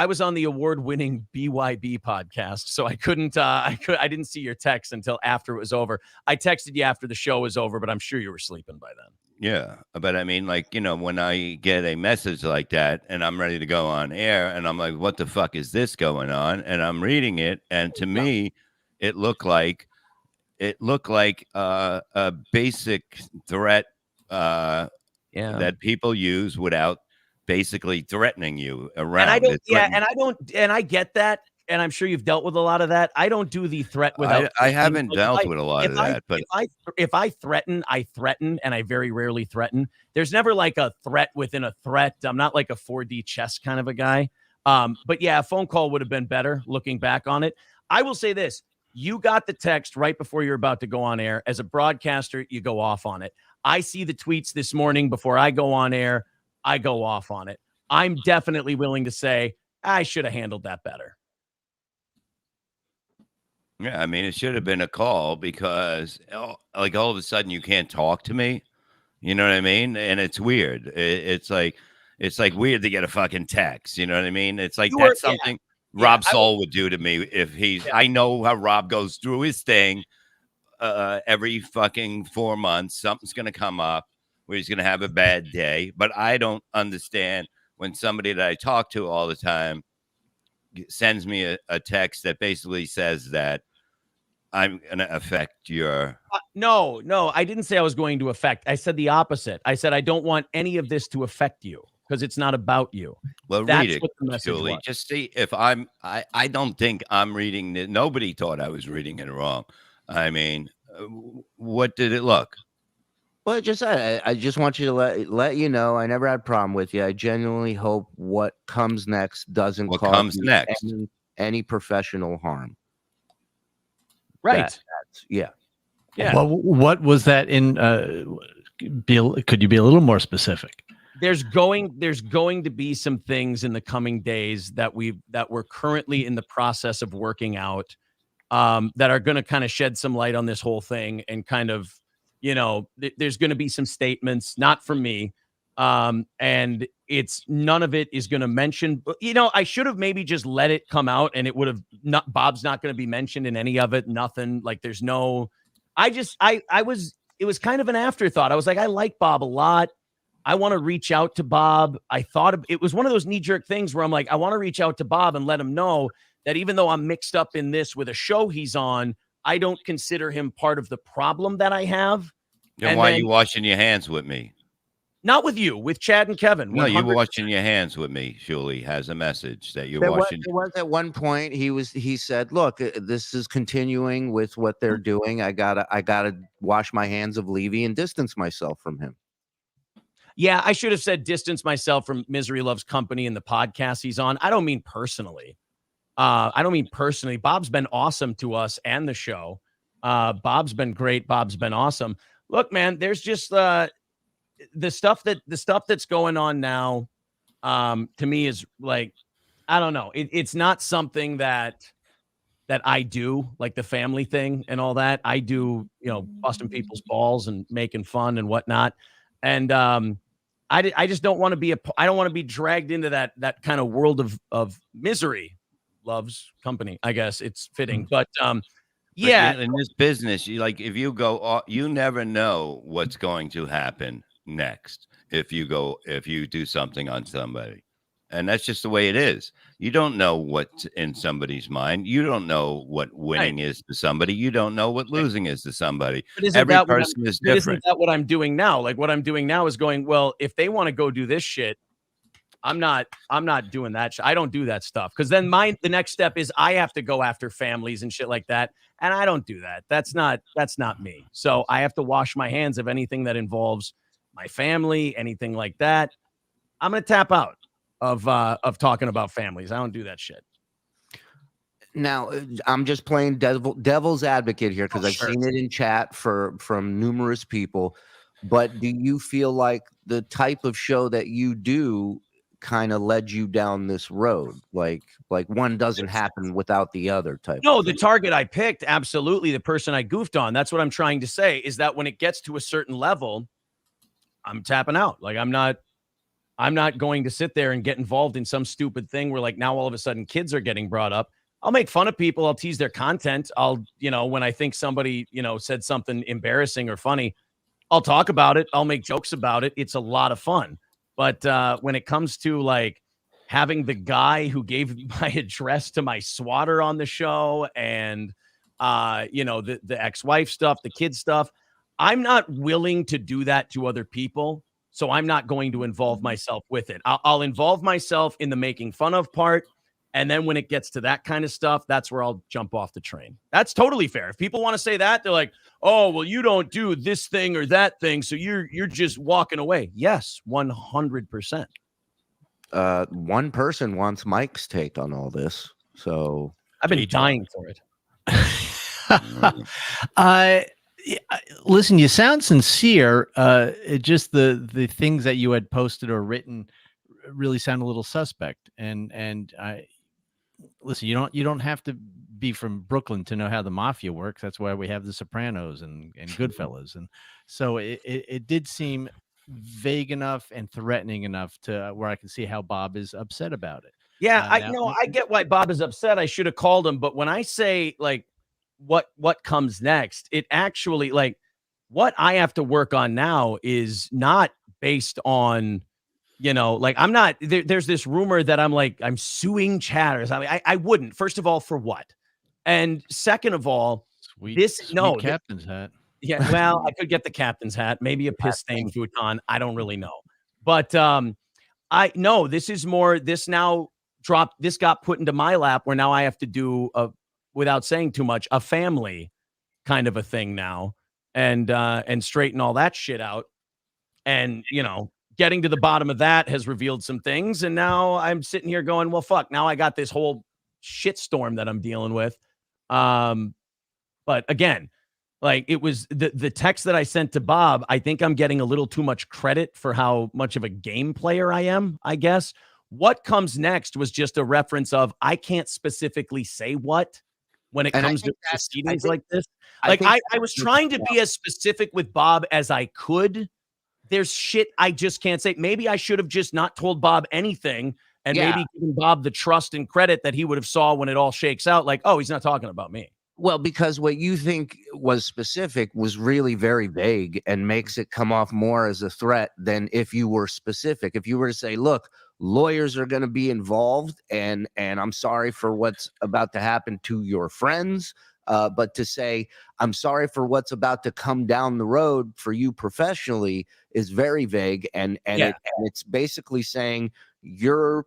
Speaker 8: was on the award-winning BYB podcast, so I couldn't. I didn't see your text until after it was over. I texted you after the show was over, but I'm sure you were sleeping by then.
Speaker 4: Yeah, but I mean, like, you know, when I get a message like that and I'm ready to go on air and I'm like, what the fuck is this going on? And I'm reading it, and to me, it looked like a basic threat that people use without basically threatening you around.
Speaker 8: And I get that. And I'm sure you've dealt with a lot of that. I don't do the threat without.
Speaker 4: I haven't dealt with a lot of that, but
Speaker 8: if I threaten, and I very rarely threaten. There's never like a threat within a threat. I'm not like a 4D chess kind of a guy. But yeah, a phone call would have been better looking back on it. I will say this. You got the text right before you're about to go on air. As a broadcaster, you go off on it. I see the tweets this morning before I go on air. I go off on it. I'm definitely willing to say I should have handled that better.
Speaker 4: Yeah, I mean, it should have been a call because, like, all of a sudden you can't talk to me. You know what I mean? And it's weird. It's like weird to get a fucking text. You know what I mean? It's like that's something Rob Soul would do to me if he's. I know how Rob goes through his thing. Every fucking 4 months, something's gonna come up where he's gonna have a bad day. But I don't understand when somebody that I talk to all the time sends me a text that basically says that I'm going to affect your.
Speaker 8: No, I didn't say I was going to affect. I said the opposite. I said I don't want any of this to affect you because it's not about you.
Speaker 4: Well, that's read it, what the message Julie. Was. Just see if I don't think I'm reading it. Nobody thought I was reading it wrong. I mean, what did it look?
Speaker 3: Well, I just want you to let you know I never had a problem with you. I genuinely hope what comes next doesn't cause any professional harm.
Speaker 8: Right.
Speaker 3: Yeah.
Speaker 1: Well, what was that in? Could you be a little more specific?
Speaker 8: There's going to be some things in the coming days that we're currently in the process of working out that are going to kind of shed some light on this whole thing and kind of, you know, there's going to be some statements, not from me. And it's none of it is going to mention, you know, I should have maybe just let it come out and it would have not, Bob's not going to be mentioned in any of it. Nothing like there's no, it was kind of an afterthought. I was like, I like Bob a lot. I want to reach out to Bob. I thought it was one of those knee jerk things where I'm like, I want to reach out to Bob and let him know that even though I'm mixed up in this with a show he's on, I don't consider him part of the problem that I have.
Speaker 4: Then why are you washing your hands with me?
Speaker 8: Not with you, with Chad and Kevin.
Speaker 4: No, you're washing your hands with me. Julie has a message that you're washing.
Speaker 3: There was at one point he said, "Look, this is continuing with what they're doing. I gotta wash my hands of Levy and distance myself from him."
Speaker 8: Yeah, I should have said distance myself from Misery Loves Company and the podcast he's on. I don't mean personally. Bob's been awesome to us and the show. Bob's been great. Bob's been awesome. Look, man, there's just the stuff that's going on now. To me is like I don't know. It's not something that I do, like the family thing and all that. I do, busting people's balls and making fun and whatnot. And I just don't want to be I don't want to be dragged into that kind of world of misery. Loves company, I guess it's fitting. But yeah,
Speaker 4: in this business, if you go, you never know what's going to happen next if you do something on somebody. And that's just the way it is. You don't know what's in somebody's mind. You don't know what winning is to somebody. You don't know what losing is to somebody. Every person is different.
Speaker 8: Isn't that what I'm doing now? Like what I'm doing now is going, well, if they want to go do this shit, I'm not doing that. I don't do that stuff. Cause then the next step is I have to go after families and shit like that. And I don't do that. That's not me. So I have to wash my hands of anything that involves my family, anything like that. I'm going to tap out of talking about families. I don't do that shit.
Speaker 3: Now, I'm just playing devil's advocate here because I've seen it in chat from numerous people. But do you feel like the type of show that you do kind of led you down this road? Like one doesn't happen without the other type?
Speaker 8: No, the target I picked, absolutely. The person I goofed on. That's what I'm trying to say is that when it gets to a certain level, I'm tapping out. Like I'm not going to sit there and get involved in some stupid thing where like now all of a sudden kids are getting brought up. I'll make fun of people. I'll tease their content. I'll, when I think somebody, said something embarrassing or funny, I'll talk about it. I'll make jokes about it. It's a lot of fun. But when it comes to like having the guy who gave my address to my swatter on the show and, the ex-wife stuff, the kid stuff, I'm not willing to do that to other people. So I'm not going to involve myself with it. I'll involve myself in the making fun of part. And then when it gets to that kind of stuff, that's where I'll jump off the train. That's totally fair. If people want to say that, they're like, oh, well, you don't do this thing or that thing. So you're just walking away. Yes, 100%.
Speaker 3: One person wants Mike's take on all this. So
Speaker 8: I've been dying for it.
Speaker 1: Listen, you sound sincere. Just the things that you had posted or written really sound a little suspect. And I listen, you don't have to be from Brooklyn to know how the mafia works. That's why we have the Sopranos and Goodfellas. And so it did seem vague enough and threatening enough to where I can see how Bob is upset about it.
Speaker 8: Yeah, I get why Bob is upset. I should have called him. But when I say like what comes next, it actually like what I have to work on now is not based on, like I'm not there's this rumor that I'm suing chatters. I mean, I wouldn't. First of all, for what? And second of all,
Speaker 1: sweet captain's hat.
Speaker 8: Yeah, well, I could get the captain's hat, maybe a piss stained futon. I don't really know. But this is more this got put into my lap where now I have to do without saying too much, a family kind of a thing now and straighten all that shit out. And, getting to the bottom of that has revealed some things. And now I'm sitting here going, well, fuck, now I got this whole shitstorm that I'm dealing with. But again, like it was the text that I sent to Bob. I think I'm getting a little too much credit for how much of a game player I am, I guess. What comes next was just a reference of, I can't specifically say what, when it comes to proceedings like this. Like I was trying to be as specific with Bob as I could. There's shit I just can't say. Maybe I should have just not told Bob anything and maybe given Bob the trust and credit that he would have saw when it all shakes out. Like, oh, he's not talking about me.
Speaker 3: Well, because what you think was specific was really very vague and makes it come off more as a threat than if you were specific. If you were to say, look, lawyers are going to be involved and I'm sorry for what's about to happen to your friends. But to say, I'm sorry for what's about to come down the road for you professionally is very vague. And it's basically saying you're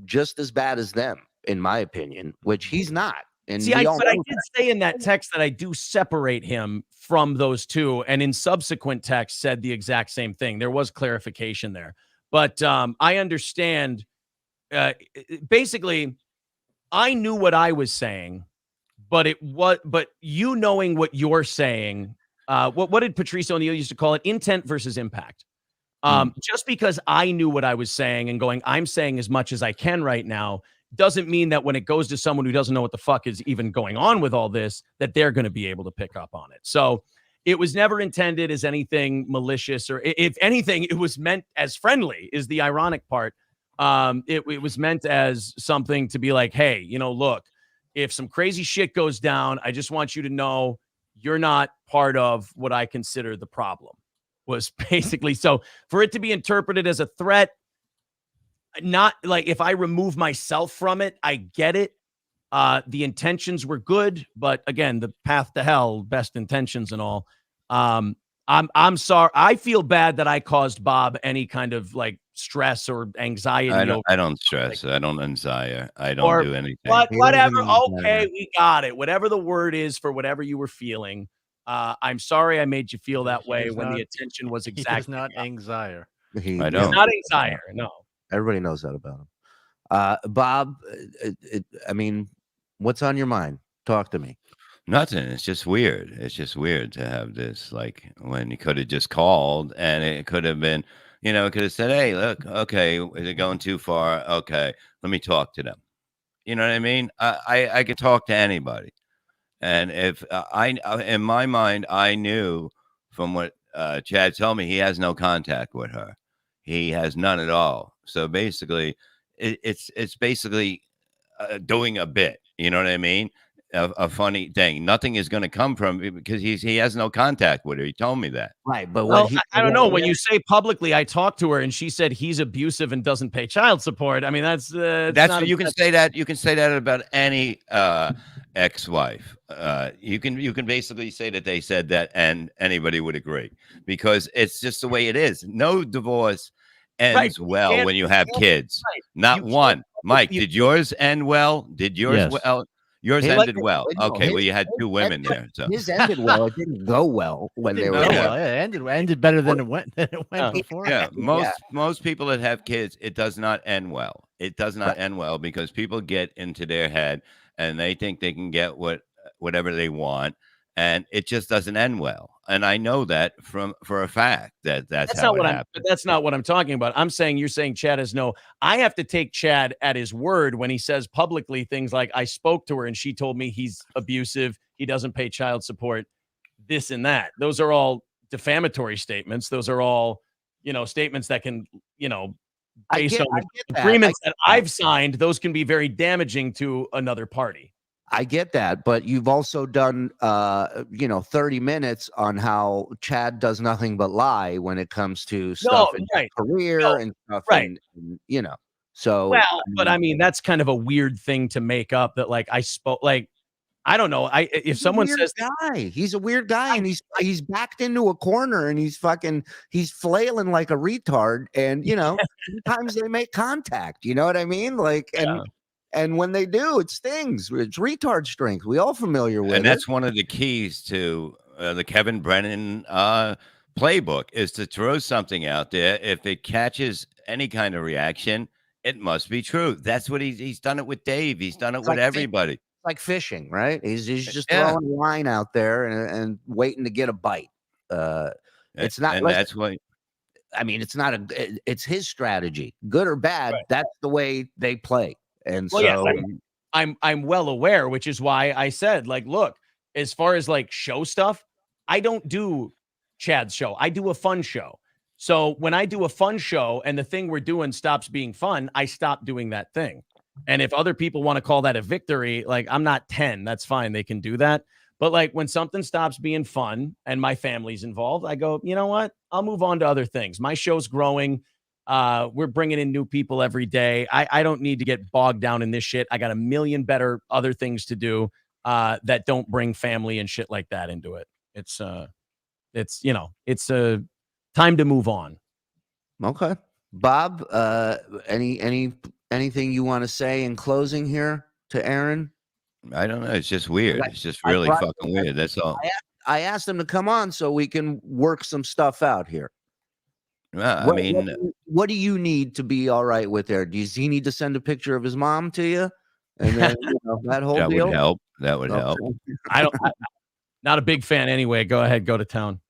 Speaker 3: just as bad as them, in my opinion, which he's not. And
Speaker 8: see, but I did say in that text that I do separate him from those two. And in subsequent text said the exact same thing. There was clarification there. But I understand. Basically, I knew what I was saying. But you knowing what you're saying, what did Patrice O'Neill used to call it? Intent versus impact. Just because I knew what I was saying and going, I'm saying as much as I can right now, doesn't mean that when it goes to someone who doesn't know what the fuck is even going on with all this, that they're going to be able to pick up on it. So it was never intended as anything malicious, or if anything, it was meant as friendly, is the ironic part. It was meant as something to be like, hey, you know, look, if some crazy shit goes down, I just want you to know you're not part of what I consider the problem. Was basically, so for it to be interpreted as a threat, not like if I remove myself from it, I get it. The intentions were good, but again, the path to hell, best intentions and all. I'm sorry. I feel bad that I caused Bob any kind of like stress or anxiety.
Speaker 4: I don't stress. I don't anxiety. I don't do anything.
Speaker 8: But whatever. Okay, we got it. Whatever the word is for whatever you were feeling. I'm sorry I made you feel that way when the attention was exactly
Speaker 1: not anxiety.
Speaker 4: I don't.
Speaker 8: It's not anxiety. No.
Speaker 3: Everybody knows that about him. Bob, I mean, what's on your mind? Talk to me.
Speaker 4: Nothing. It's just weird. It's just weird to have this, like, when he could have just called and it could have been, you know, it could have said, hey, look, okay, is it going too far? Okay, let me talk to them. You know what I mean? I could talk to anybody. And if in my mind, I knew from what Chad told me, he has no contact with her. He has none at all. So basically, it's basically doing a bit. You know what I mean? A funny thing. Nothing is going to come from it because he has no contact with her. He told me that.
Speaker 3: Right, but
Speaker 8: well, I don't know. When you say publicly, I talked to her and she said he's abusive and doesn't pay child support. I mean, that's
Speaker 4: what you can say that. You can say that about any ex-wife. You can basically say that they said that, and anybody would agree because it's just the way it is. No divorce ends well when you have kids. Right. Not one. Mike, did yours end well? Did yours well? Yours ended well. Okay, well, you had two women there. So
Speaker 3: his ended well. It didn't go well when they were.
Speaker 1: It ended better than it went before.
Speaker 4: Yeah, most people that have kids, it does not end well. It does not end well because people get into their head and they think they can get whatever they want, and it just doesn't end well. And I know that for a fact that's how
Speaker 8: not what happened. But that's not what I'm talking about. I'm saying you're saying Chad is no. I have to take Chad at his word when he says publicly things like, I spoke to her and she told me he's abusive, he doesn't pay child support, this and that. Those are all defamatory statements. Those are all, statements that can, based on agreements that I've signed, those can be very damaging to another party.
Speaker 3: I get that, but you've also done, 30 minutes on how Chad does nothing but lie when it comes to stuff in his career and stuff, So
Speaker 8: well, but I mean, that's kind of a weird thing to make up. That like I spoke, like I don't know. If someone says
Speaker 3: he's a weird guy and he's backed into a corner and he's flailing like a retard, and sometimes they make contact. You know what I mean? Like And when they do, it stings. It's retard strength. We all familiar with it.
Speaker 4: And that's one of the keys to the Kevin Brennan playbook is to throw something out there. If it catches any kind of reaction, it must be true. That's what he's done it with Dave. He's done it with everybody.
Speaker 3: It's like fishing, right? He's just throwing a line out there and waiting to get a bite. It's not.
Speaker 4: And that's why.
Speaker 3: I mean, it's his strategy, good or bad. Right. That's the way they play. And
Speaker 8: I'm well aware, which is why I said, like, look, as far as like show stuff, I don't do Chad's show. I do a fun show. So when I do a fun show and the thing we're doing stops being fun, I stop doing that thing. And if other people want to call that a victory, like I'm not 10, that's fine. They can do that. But like when something stops being fun and my family's involved, I go, you know what? I'll move on to other things. My show's growing. We're bringing in new people every day. I don't need to get bogged down in this shit. I got a million better other things to do that don't bring family and shit like that into it. It's a time to move on.
Speaker 3: Okay. Bob, anything you want to say in closing here to Aaron?
Speaker 4: I don't know. It's just weird. It's just really fucking weird. That's all.
Speaker 3: I asked him to come on so we can work some stuff out here. What do you need to be all right with there? Does he need to send a picture of his mom to you? And then that whole deal?
Speaker 4: Would help. That would help.
Speaker 8: I'm not a big fan anyway. Go ahead, go to town.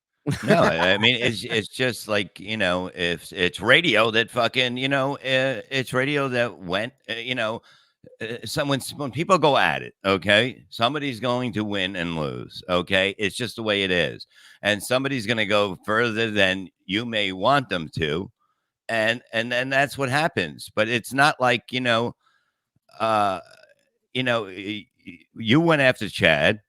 Speaker 5: No, I mean it's just like, you know, if it's radio that fucking, you know, it's radio that went, someone when people go at it, okay, somebody's going to win and lose, okay, it's just the way it is, and somebody's going to go further than you may want them to, and then that's what happens. But it's not like, uh you went after Chad's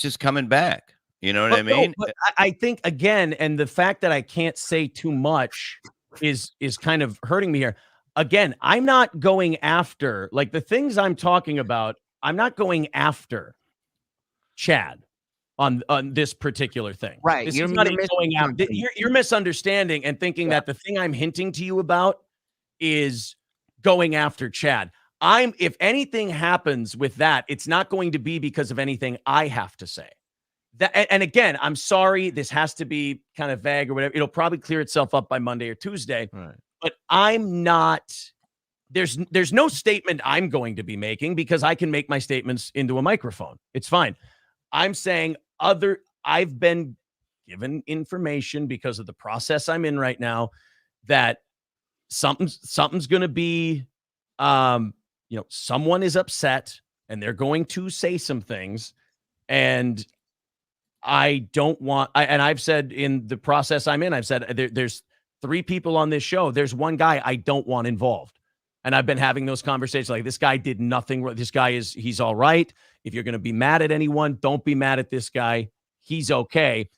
Speaker 5: just coming back, you know what I mean?
Speaker 8: But I think again, and the fact that I can't say too much is kind of hurting me here. Again, I'm not going after like the things I'm talking about. I'm not going after Chad on this particular thing.
Speaker 3: Right.
Speaker 8: This
Speaker 3: You're-
Speaker 8: is not
Speaker 3: you're
Speaker 8: even going after.
Speaker 3: misunderstanding.
Speaker 8: You're misunderstanding and thinking that the thing I'm hinting to you about is going after Chad. If anything happens with that, it's not going to be because of anything I have to say. And again, I'm sorry, this has to be kind of vague or whatever. It'll probably clear itself up by Monday or Tuesday.
Speaker 1: Right.
Speaker 8: But I'm not. There's no statement I'm going to be making because I can make my statements into a microphone. It's fine. I'm saying I've been given information because of the process I'm in right now that something's going to be, someone is upset and they're going to say some things, and I don't want. And I've said in the process I'm in, I've said there's 3 people on this show. There's one guy I don't want involved. And I've been having those conversations like, this guy did nothing wrong. This guy he's all right. If you're going to be mad at anyone, don't be mad at this guy. He's okay.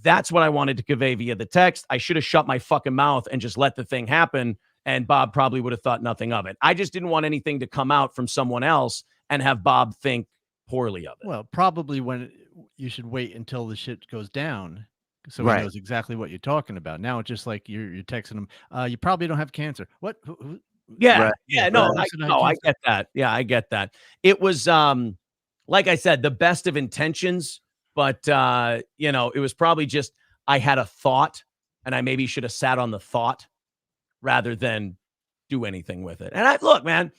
Speaker 8: That's what I wanted to convey via the text. I should have shut my fucking mouth and just let the thing happen. And Bob probably would have thought nothing of it. I just didn't want anything to come out from someone else and have Bob think poorly of it.
Speaker 1: Well, probably when you should wait until the shit goes down, so
Speaker 3: Right.
Speaker 1: he knows exactly what you're talking about. Now it's just like you're texting him. You probably don't have cancer. What? Who?
Speaker 8: Yeah.
Speaker 3: Right.
Speaker 8: Yeah. No,
Speaker 1: Who
Speaker 8: I
Speaker 1: said I had
Speaker 8: get that. Yeah, I get that. It was, like I said, the best of intentions, but, it was probably just, I had a thought and I maybe should have sat on the thought rather than do anything with it. And look, man,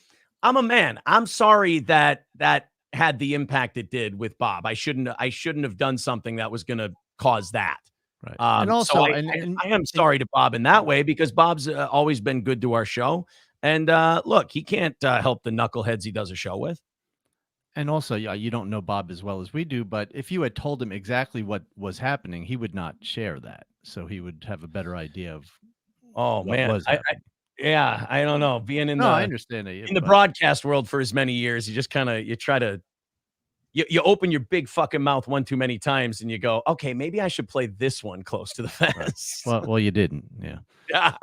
Speaker 8: I'm a man. I'm sorry that had the impact it did with Bob. I shouldn't have done something that was going to cause that.
Speaker 1: Right.
Speaker 8: And also,
Speaker 1: so
Speaker 8: I am sorry to Bob in that way because Bob's always been good to our show. And look, he can't help the knuckleheads he does a show with.
Speaker 1: And also, yeah, you don't know Bob as well as we do, but if you had told him exactly what was happening, he would not share that. So he would have a better idea of.
Speaker 8: Oh,
Speaker 1: what
Speaker 8: man.
Speaker 1: was
Speaker 8: I don't know. Being in
Speaker 1: I understand it.
Speaker 8: in the broadcast world for as many years, you just kind of, you try to, you open your big fucking mouth one too many times and you go, okay, maybe I should play this one close to the fence.
Speaker 1: Right. Well, you didn't. Yeah.
Speaker 8: Yeah.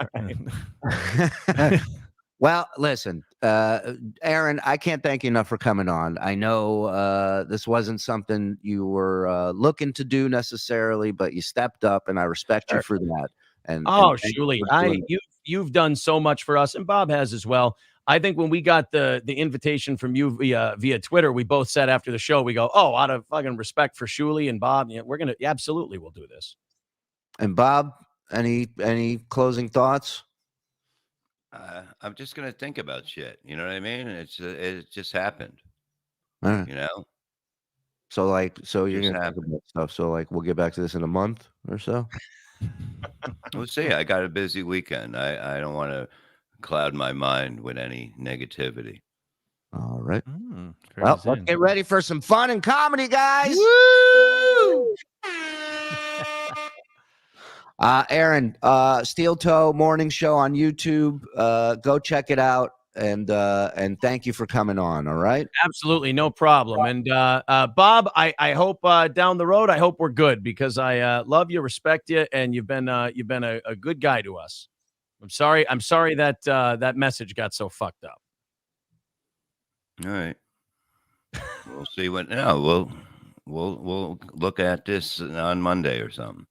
Speaker 8: Right.
Speaker 3: Well, listen, Aaron, I can't thank you enough for coming on. I know this wasn't something you were looking to do necessarily, but you stepped up, and I respect you for that. And thank you
Speaker 8: Shuli,
Speaker 3: for doing it.
Speaker 8: you've done so much for us, and Bob has as well. I think when we got the invitation from you via Twitter, we both said after the show, we go, oh, out of fucking respect for Shuli and Bob, we're gonna absolutely we'll do this.
Speaker 3: And Bob, any closing thoughts?
Speaker 5: I'm just gonna think about shit. You know what I mean? It just happened.
Speaker 3: All right.
Speaker 5: You know.
Speaker 3: So you're
Speaker 5: Just
Speaker 3: gonna think about stuff. So we'll get back to this in a month or so.
Speaker 5: We'll see. I got a busy weekend. I don't want to cloud my mind with any negativity.
Speaker 3: All right.
Speaker 1: Very
Speaker 3: Well, let's
Speaker 1: zen.
Speaker 3: get ready for some fun and comedy, guys. Aaron, Steel Toe Morning Show on YouTube. Go check it out, and thank you for coming on. All right.
Speaker 8: Absolutely, no problem. And Bob, I hope down the road, I hope we're good because I love you, respect you, and you've been a good guy to us. I'm sorry that that message got so fucked up.
Speaker 5: All right. We'll see what. No, we'll look at this on Monday or something.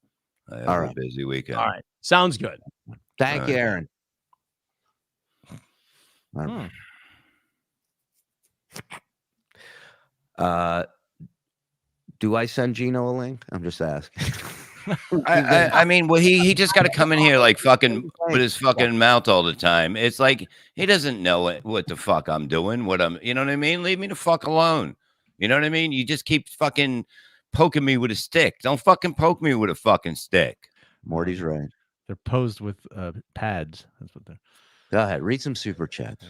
Speaker 5: I have
Speaker 3: All
Speaker 5: a
Speaker 3: right.
Speaker 5: busy weekend.
Speaker 8: All right, sounds good.
Speaker 3: Thank
Speaker 5: All
Speaker 3: you,
Speaker 5: right.
Speaker 3: Aaron. All right. Do I send Gino a link? I'm just asking.
Speaker 5: I mean, well, he just got to come in here like fucking with his fucking mouth all the time. It's like he doesn't know what the fuck I'm doing. You know what I mean? Leave me the fuck alone. You know what I mean? You just keep fucking
Speaker 4: poking me with a stick. Don't fucking poke me with a fucking stick.
Speaker 3: Morty's right.
Speaker 1: They're posed with pads. That's what they're.
Speaker 3: Go ahead, read some super chats.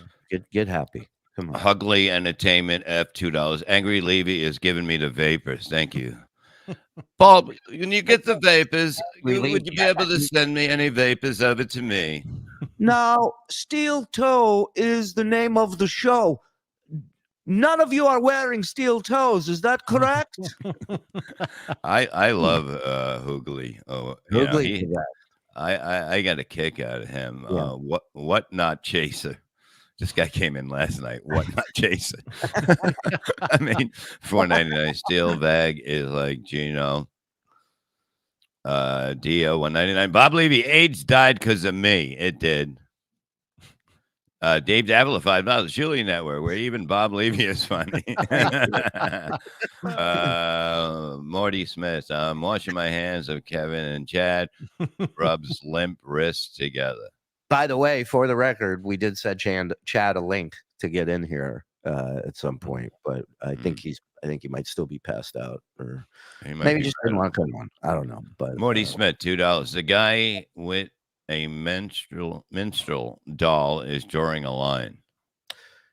Speaker 3: Get happy. Come on.
Speaker 4: Hugley Entertainment F $2. Angry Levy is giving me the vapors. Thank you. Bob, when you get the vapors, would you be able to send me any vapors over to me?
Speaker 3: Now, Steel Toe is the name of the show. None of you are wearing steel toes. Is that correct?
Speaker 4: I love Hugley. Oh, you know,
Speaker 3: Hoogly,
Speaker 4: I got a kick out of him.
Speaker 3: Yeah.
Speaker 4: What not chaser? This guy came in last night. What not chaser? I mean, $4.99 steel bag is like Gino. Dio $1.99. Bob Levy, AIDS died because of me. It did. Dave Davila $5. Julie Network, where even Bob Levy is funny. Morty Smith. I'm washing my hands of Kevin and Chad. Rubs limp wrists together.
Speaker 3: By the way, for the record, we did send Chad a link to get in here at some point, but I think he might still be passed out, or maybe just didn't want to come on. I don't know. But
Speaker 4: Morty Smith, $2. The guy with a minstrel doll is drawing a line.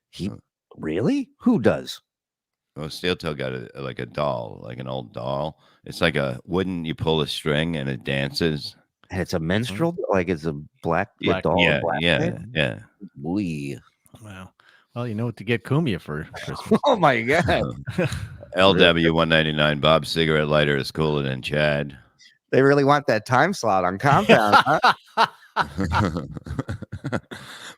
Speaker 3: He really? Who does?
Speaker 4: Well, Steel Toe got like a doll, like an old doll. It's like a wooden. You pull a string and it dances.
Speaker 3: And it's a minstrel, like it's a black doll.
Speaker 4: Yeah.
Speaker 3: We.
Speaker 1: Wow. Well, you know what to get Kumia for Christmas.
Speaker 3: Oh my god.
Speaker 4: LW $1.99. Bob's cigarette lighter is cooler than Chad.
Speaker 3: They really want that time slot on Compound, huh?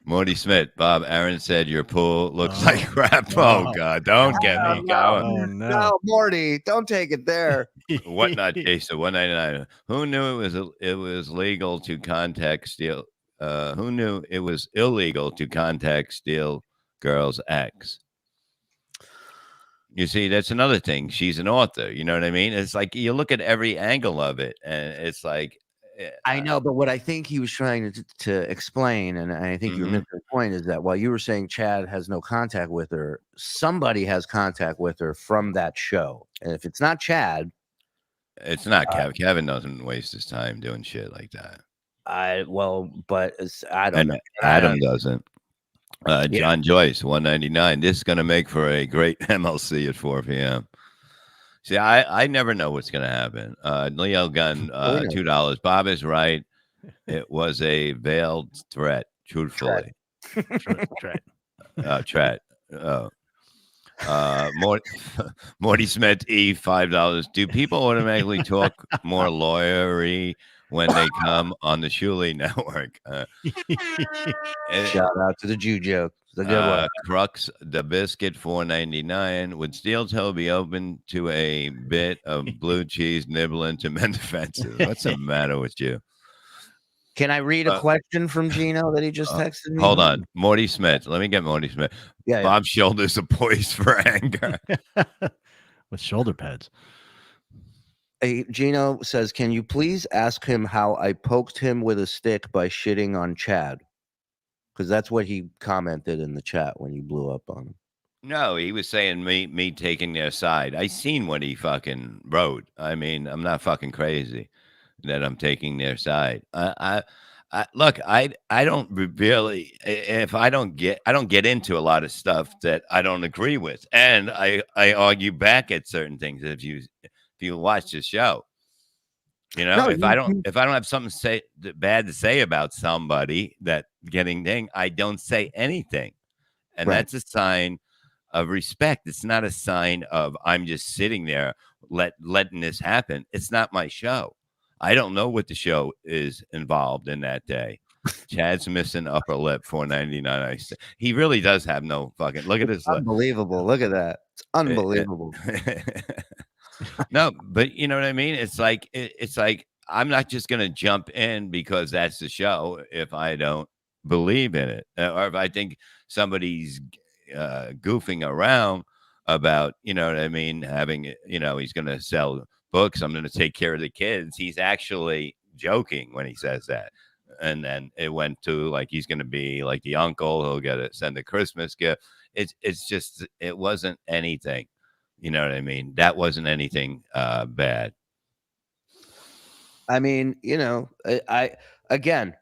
Speaker 4: Morty Smith, Bob, Aaron said your pool looks like crap. Oh God, don't get me going.
Speaker 3: No, Morty, don't take it there.
Speaker 4: What not, Jason? $1.99. Who knew it was legal to contact Steel? Who knew it was illegal to contact Steel Girl's ex? You see, that's another thing. She's an author. You know what I mean? It's like you look at every angle of it, and it's like
Speaker 3: I know, but what I think he was trying to explain, and I think you missed the point, is that while you were saying Chad has no contact with her, somebody has contact with her from that show. And if it's not Chad,
Speaker 4: it's not Kevin. Kevin doesn't waste his time doing shit like that.
Speaker 3: I don't know.
Speaker 4: Adam doesn't. John Joyce, $1.99. This is going to make for a great MLC at 4 p.m. See, I never know what's going to happen. Leo Gunn, $2. Bob is right. It was a veiled threat, truthfully. Threat. Morty Smith, $5. Do people automatically talk more lawyery when they come on the Shuli Network?
Speaker 3: Shout out to the Jew joke. The good one.
Speaker 4: Crux the Biscuit, $4.99. Would Steel Toe be open to a bit of blue cheese nibbling to mend offenses? What's the matter with you?
Speaker 3: Can I read a question from Gino that he just texted me?
Speaker 4: Hold on. Morty Smith. Let me get Morty Smith.
Speaker 3: Yeah,
Speaker 4: Bob's shoulders are poised for anger.
Speaker 1: With shoulder pads.
Speaker 3: Gino says, can you please ask him how I poked him with a stick by shitting on Chad? Because that's what he commented in the chat when you blew up on him.
Speaker 4: No, he was saying me taking their side. I seen what he fucking wrote. I mean, I'm not fucking crazy that I'm taking their side. Look, I don't really, if I don't get into a lot of stuff that I don't agree with, and I argue back at certain things. If you watch the show, you know, if I don't have something bad to say about somebody that getting thing, I don't say anything, and that's a sign of respect. It's not a sign of I'm just sitting there letting this happen. It's not my show. I don't know what the show is involved in that day. Chad's missing upper lip, $4.99. He really does have no fucking. Look at this.
Speaker 3: Unbelievable. Look at that. It's unbelievable.
Speaker 4: No, but you know what I mean? It's like I'm not just going to jump in because that's the show if I don't believe in it, or if I think somebody's goofing around about, you know what I mean, having, you know, he's going to sell books, I'm going to take care of the kids. He's actually joking when he says that. And then it went to like he's going to be like the uncle who'll send a Christmas gift. It's just, it wasn't anything. You know what I mean? That wasn't anything bad.
Speaker 3: I mean, you know, again,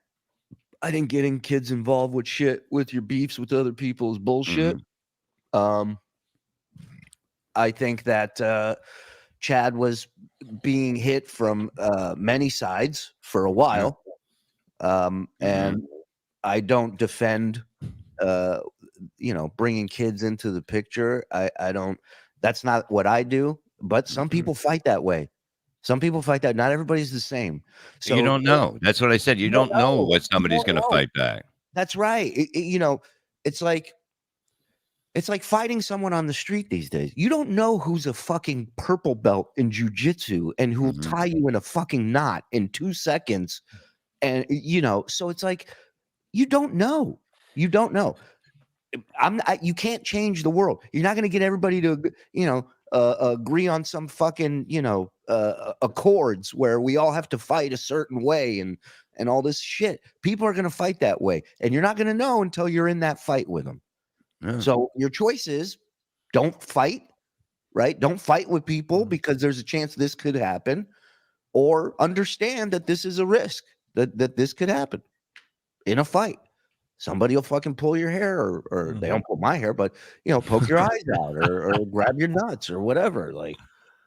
Speaker 3: I think getting kids involved with shit with your beefs with other people is bullshit. I think that Chad was being hit from many sides for a while. And I don't defend bringing kids into the picture. I don't, that's not what I do, but some people fight that way. Some people fight that. Not everybody's the same. So
Speaker 4: you don't know. That's what I said. You don't know what somebody's going to fight back.
Speaker 3: That's right. It's like fighting someone on the street these days. You don't know who's a fucking purple belt in jujitsu and who will tie you in a fucking knot in 2 seconds. And so it's like, you don't know. You don't know. You can't change the world. You're not going to get everybody to, agree on some fucking, accords where we all have to fight a certain way and all this shit. People are going to fight that way. And you're not going to know until you're in that fight with them. Yeah. So your choice is don't fight, right? Don't fight with people because there's a chance this could happen, or understand that this is a risk, that this could happen in a fight. Somebody will fucking pull your hair or they don't pull my hair, but poke your eyes out or grab your nuts or whatever. Like,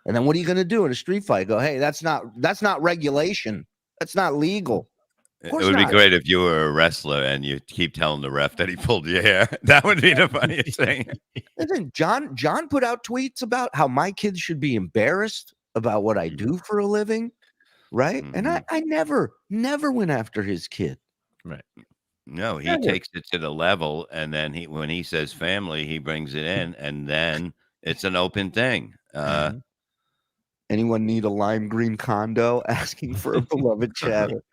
Speaker 3: and then what are you going to do in a street fight? Go, hey, that's not regulation. That's not legal.
Speaker 4: It would be great if you were a wrestler and you keep telling the ref that he pulled your hair. That would be the funniest thing.
Speaker 3: Listen, John put out tweets about how my kids should be embarrassed about what I do for a living, right? And I never went after his kid.
Speaker 1: Right.
Speaker 4: No, he takes it to the level, and then when he says family, he brings it in, and then it's an open thing.
Speaker 3: Anyone need a lime green condo? Asking for a beloved chatter.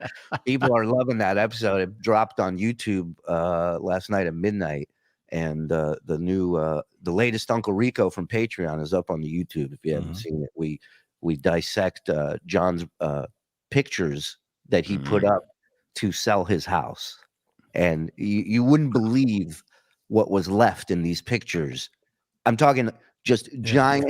Speaker 3: People are loving that episode. It dropped on YouTube last night at midnight, and the latest Uncle Rico from Patreon is up on the YouTube. If you haven't seen it, we dissect John's pictures that he put up to sell his house. And you wouldn't believe what was left in these pictures. I'm talking just giant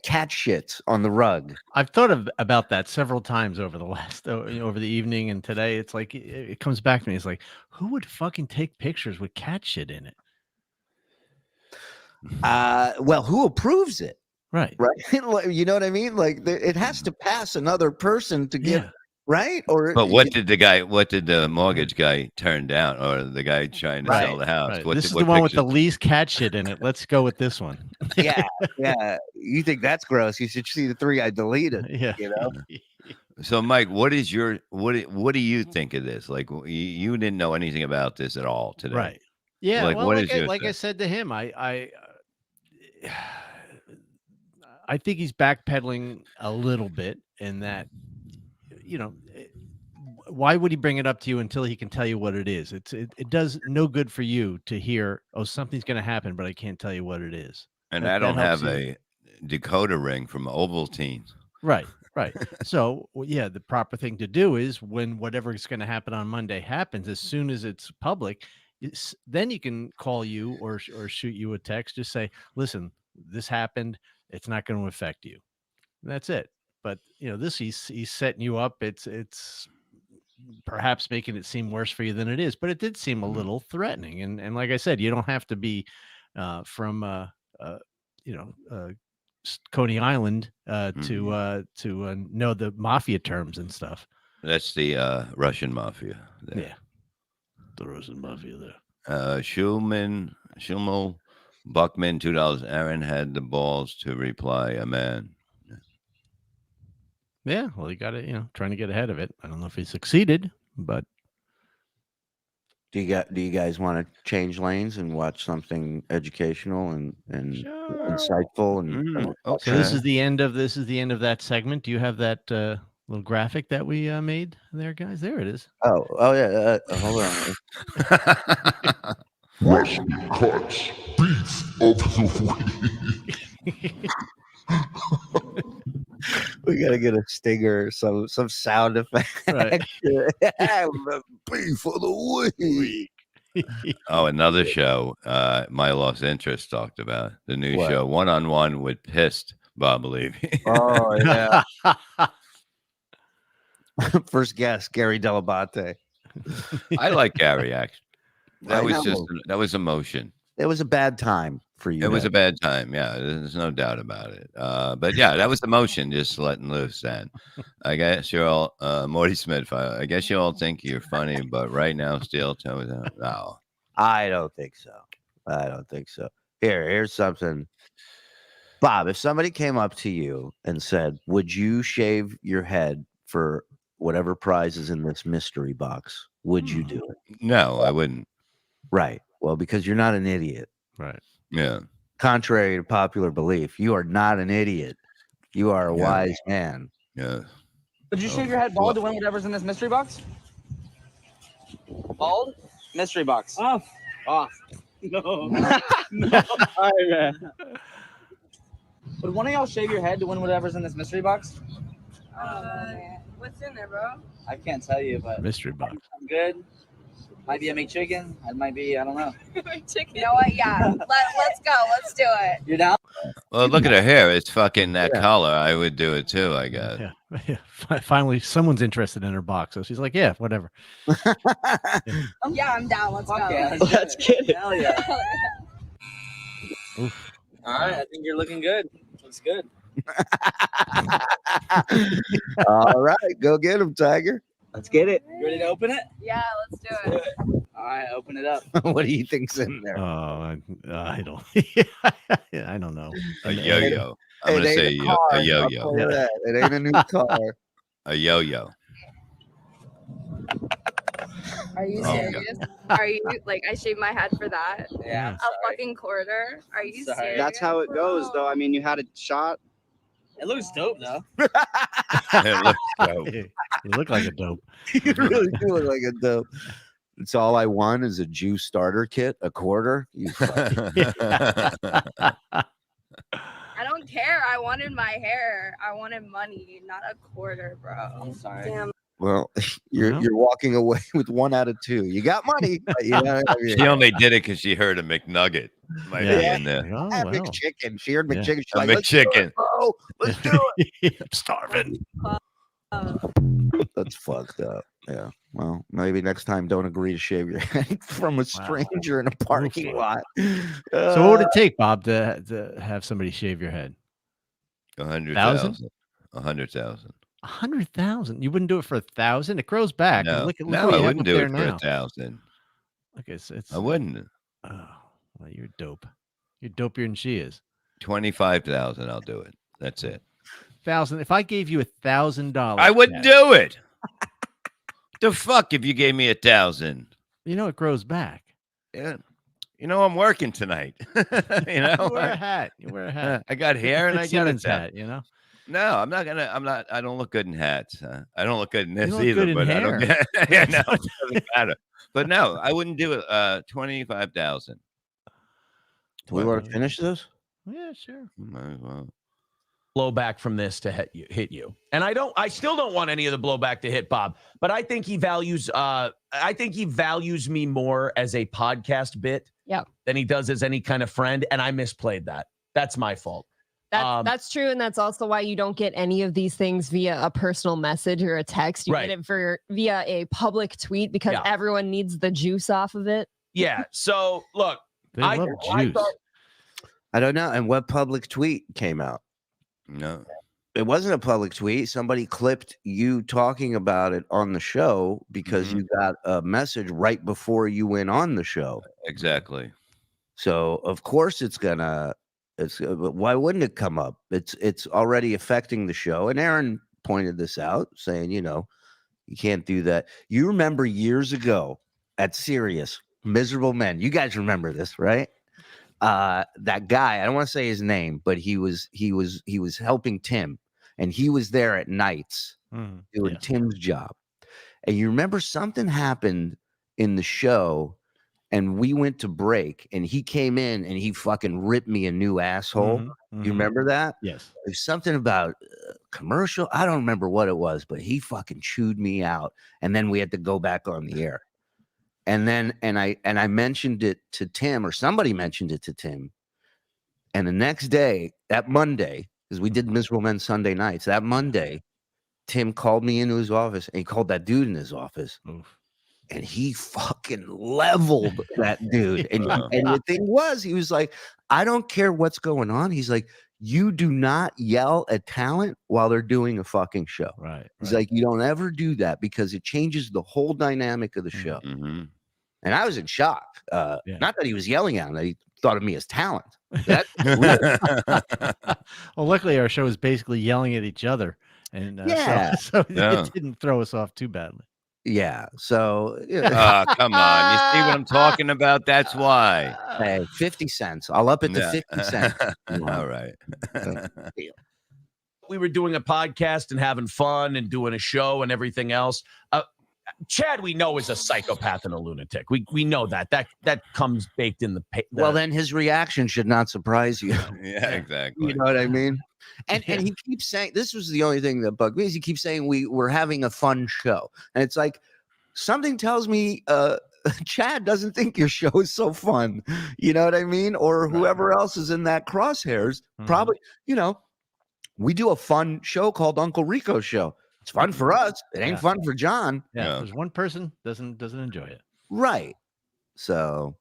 Speaker 3: cat shits on the rug.
Speaker 1: I've thought about that several times over the evening and today. It's like it comes back to me. It's like, who would fucking take pictures with cat shit in it?
Speaker 3: Well, who approves it?
Speaker 1: Right.
Speaker 3: You know what I mean? Like it has to pass another person to get. Yeah. Right?
Speaker 4: But what did the mortgage guy turn down, or the guy trying to sell the house?
Speaker 1: Right. This is the one with the least cat shit in it. Let's go with this one.
Speaker 3: Yeah. You think that's gross? You should see the 3 I deleted.
Speaker 1: Yeah.
Speaker 4: So, Mike, what do you think of this? Like, you didn't know anything about this at all today,
Speaker 1: right? Yeah.
Speaker 4: Like,
Speaker 1: well, like I said to him, I think he's backpedaling a little bit in that. Why would he bring it up to you until he can tell you what it is? It does no good for you to hear, oh, something's going to happen, but I can't tell you what it is.
Speaker 4: And I don't have a decoder ring from Ovaltine.
Speaker 1: Right. So, yeah, the proper thing to do is when whatever is going to happen on Monday happens, as soon as it's public, then you can call you or shoot you a text. Just say, listen, this happened. It's not going to affect you. And that's it. But this he's setting you up. It's perhaps making it seem worse for you than it is. But it did seem a little threatening. And like I said, you don't have to be from Coney Island to know the mafia terms and stuff.
Speaker 4: That's the Russian mafia.
Speaker 1: There. Yeah, the Russian mafia there.
Speaker 4: Schulmel, Buckman, $2. Aaron had the balls to reply, amen.
Speaker 1: Yeah, well, he got it, trying to get ahead of it. I don't know if he succeeded, but
Speaker 3: do you guys want to change lanes and watch something educational and insightful? And
Speaker 1: okay. So this is the end of that segment. Do you have that little graphic that we made there, guys? There it is.
Speaker 3: Oh yeah. Hold on.
Speaker 6: Wesley Cuts Beef of the Week.
Speaker 3: We gotta get a stinger, some sound effect.
Speaker 1: Right.
Speaker 3: Beef of the week.
Speaker 4: Oh, another show. My Lost Interest talked about the new
Speaker 3: What?
Speaker 4: show, One on One with Pissed Bob Levy.
Speaker 3: Oh yeah. First guest, Gary Delabate.
Speaker 4: I like Gary. Actually,
Speaker 3: I
Speaker 4: that was
Speaker 3: know.
Speaker 4: just that was emotion.
Speaker 3: It was a bad time for you.
Speaker 4: It was
Speaker 3: then.
Speaker 4: a bad time. Yeah, there's no doubt about it. But yeah, that was emotion just letting loose. Then I guess you're all Morty Smith. I guess you all think you're funny, but right now, Steel Toe is out. No.
Speaker 3: I don't think so. I don't think so. Here's something. Bob, if somebody came up to you and said, "Would you shave your head for whatever prize is in this mystery box?" Would you do it?
Speaker 4: No, I wouldn't.
Speaker 3: Right. Well, because you're not an idiot.
Speaker 1: Right.
Speaker 4: Yeah.
Speaker 3: Contrary to popular belief, you are not an idiot. You are a
Speaker 4: Yeah.
Speaker 3: wise man.
Speaker 4: Yeah.
Speaker 10: Would you
Speaker 4: Oh,
Speaker 10: shave your head bald
Speaker 4: well-
Speaker 10: to win whatever's in this mystery box? Bald? Mystery box. Off. Off. No. No. All right, man. Would one of y'all shave your head to win whatever's in this mystery box?
Speaker 11: What's in there, bro?
Speaker 10: I can't tell you, but
Speaker 1: Mystery box.
Speaker 10: I'm good. Might be a McChicken. It might be, I don't know.
Speaker 11: Chicken. You know what? Yeah. Let's go. Let's do it.
Speaker 10: You're down?
Speaker 4: Well, look at her hair. It's fucking that color. I would do it too, I guess.
Speaker 1: Yeah. Yeah. Finally, someone's interested in her box, so she's like, "Yeah, whatever."
Speaker 11: Yeah, I'm down. Let's
Speaker 10: Fuck
Speaker 11: go.
Speaker 10: yeah,
Speaker 11: Let's
Speaker 10: get it. Hell yeah.
Speaker 1: Oof.
Speaker 10: All right, I think you're looking good. Looks good.
Speaker 3: All right, go get him, Tiger.
Speaker 10: Let's get it. You ready to open it?
Speaker 11: Yeah, let's do it.
Speaker 10: All right, open it up.
Speaker 3: What do you think's in there?
Speaker 1: Oh, I don't. I don't know.
Speaker 4: A yo-yo. I'm
Speaker 3: It
Speaker 4: gonna
Speaker 3: ain't
Speaker 4: say
Speaker 3: a
Speaker 4: a
Speaker 3: car, I'll
Speaker 4: yo-yo.
Speaker 3: tell you that. It ain't a new car.
Speaker 4: A yo-yo.
Speaker 11: Are you
Speaker 4: Oh,
Speaker 11: serious? Are you like I shaved my head for that?
Speaker 10: Yeah.
Speaker 11: A fucking quarter? Are you
Speaker 10: Sorry.
Speaker 11: serious?
Speaker 12: That's how it goes, though. I mean, you had a shot.
Speaker 10: It looks dope, though.
Speaker 4: It looks dope.
Speaker 1: You look like a dope.
Speaker 3: You really do look like a dope. It's all I want is a Jew starter kit, a quarter. You fucking-
Speaker 11: I don't care. I wanted my hair. I wanted money, not a quarter, bro.
Speaker 10: I'm sorry.
Speaker 11: Damn.
Speaker 3: Well, you're walking away with 1 out of 2. You got money. But you know, I mean,
Speaker 4: She only did it because she heard a McNugget might be
Speaker 1: Yeah.
Speaker 4: in there.
Speaker 1: Oh,
Speaker 3: ah,
Speaker 1: well.
Speaker 3: McChicken. She heard
Speaker 1: Yeah.
Speaker 3: McChicken. She's
Speaker 4: A
Speaker 3: like, "Let's do it,
Speaker 4: McChicken.
Speaker 3: bro. Let's do it."
Speaker 1: I'm starving.
Speaker 3: That's fucked up. Yeah. Well, maybe next time don't agree to shave your head from a stranger in a parking lot.
Speaker 1: So what would it take, Bob, to have somebody shave your head?
Speaker 4: 100,000. 100,000.
Speaker 1: 100,000. You wouldn't do it for 1,000? It grows back.
Speaker 4: No,
Speaker 1: Look,
Speaker 4: no,
Speaker 1: what
Speaker 4: I
Speaker 1: you have
Speaker 4: wouldn't
Speaker 1: up
Speaker 4: do
Speaker 1: there
Speaker 4: it for
Speaker 1: now.
Speaker 4: 1,000.
Speaker 1: Okay, so it's
Speaker 4: I wouldn't.
Speaker 1: oh, well, you're dope. You're dopier than she is.
Speaker 4: 25,000. I'll do it. That's it.
Speaker 1: 1,000. If I gave you $1,000,
Speaker 4: I wouldn't do it. The fuck if you gave me 1,000?
Speaker 1: You know it grows back.
Speaker 4: Yeah. You know I'm working tonight. You know,
Speaker 1: You wear a hat. You wear a hat.
Speaker 4: I got hair and I
Speaker 1: Like
Speaker 4: got a
Speaker 1: Simmons
Speaker 4: hat.
Speaker 1: hat. You know.
Speaker 4: No, I'm not gonna. I don't look good in hats. I don't look good in this
Speaker 1: look
Speaker 4: either.
Speaker 1: good in
Speaker 4: But I don't.
Speaker 1: hair.
Speaker 4: Yeah, no, it doesn't matter. But no, I wouldn't do it. 25,000.
Speaker 3: Do we want to finish this?
Speaker 1: Yeah, sure.
Speaker 4: Might as well.
Speaker 8: Blowback from this to hit you. And I still don't want any of the blowback to hit Bob, but I think he values me more as a podcast bit than he does as any kind of friend. And I misplayed that. That's my fault.
Speaker 9: That's true, and that's also why you don't get any of these things via a personal message or a text. You
Speaker 8: Right.
Speaker 9: get it via a public tweet because everyone needs the juice off of it.
Speaker 8: Yeah. So look,
Speaker 1: They love juice.
Speaker 3: I don't know. And what public tweet came out?
Speaker 4: No.
Speaker 3: It wasn't a public tweet. Somebody clipped you talking about it on the show because you got a message right before you went on the show.
Speaker 4: Exactly.
Speaker 3: So of course why wouldn't it come up? It's already affecting the show. And Aaron pointed this out, saying, you can't do that. You remember years ago at Sirius, Miserable Men. You guys remember this, right? That guy, I don't want to say his name, but he was helping Tim, and he was there at nights doing Tim's job. And you remember something happened in the show, and we went to break, and he came in and he fucking ripped me a new asshole. You remember that?
Speaker 1: Yes.
Speaker 3: There's something about commercial. I don't remember what it was, but he fucking chewed me out, and then we had to go back on the air. And then and I mentioned it to Tim, or somebody mentioned it to Tim. And the next day, that Monday, because we did Miserable Men Sunday nights, that Monday, Tim called me into his office and he called that dude in his office.
Speaker 1: Oof.
Speaker 3: And he fucking leveled that dude. And the thing was, he was like, I don't care what's going on. He's like, you do not yell at talent while they're doing a fucking show.
Speaker 1: Right.
Speaker 3: He's like, you don't ever do that because it changes the whole dynamic of the show.
Speaker 4: Mm-hmm.
Speaker 3: And I was in shock. Not that he was yelling at him, that he thought of me as talent. That's
Speaker 1: Well, luckily our show is basically yelling at each other, and so it didn't throw us off too badly.
Speaker 3: Yeah. So
Speaker 4: come on. You see what I'm talking about? That's why.
Speaker 3: Hey, 50 cents. I'll up it to 50 cents.
Speaker 4: All right.
Speaker 8: We were doing a podcast and having fun and doing a show and everything else. Chad, we know, is a psychopath and a lunatic. We know that comes baked in the.
Speaker 3: Well, then his reaction should not surprise you.
Speaker 4: Yeah, exactly.
Speaker 3: You know what I mean? And he keeps saying, this was the only thing that bugged me, is he keeps saying we're having a fun show, and it's like something tells me Chad doesn't think your show is so fun. You know what I mean? Or whoever else is in that crosshairs probably. You know, we do a fun show called Uncle Rico's Show. It's fun for us. It ain't fun for John.
Speaker 1: Yeah, there's one person doesn't enjoy it.
Speaker 3: Right. So,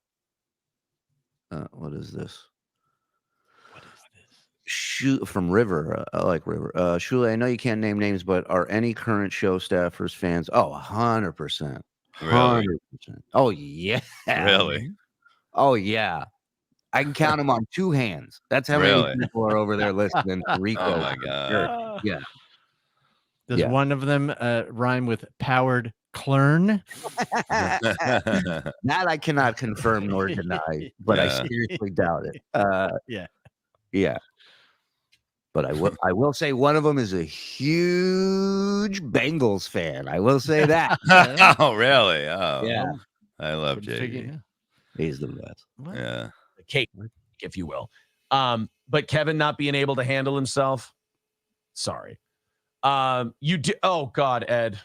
Speaker 3: what is this? Shoot from River. I like River. Shule, I know you can't name names, but are any current show staffers fans? Oh, 100%.
Speaker 4: Really?
Speaker 3: 100%. Oh, yeah.
Speaker 4: Really?
Speaker 3: Oh, yeah. I can count them on two hands. That's how many people are over there listening to Rico.
Speaker 4: Oh, my God.
Speaker 3: Yeah.
Speaker 1: Does one of them rhyme with Powered Klern?
Speaker 3: That I cannot confirm nor deny, but I seriously doubt it. Yeah. But I will say one of them is a huge Bengals fan. I will say that.
Speaker 4: Oh, really? Oh,
Speaker 3: yeah.
Speaker 4: I love JD.
Speaker 3: He's the best.
Speaker 4: Yeah.
Speaker 8: The cake, if you will. But Kevin not being able to handle himself. Sorry. You did. Oh God, Ed.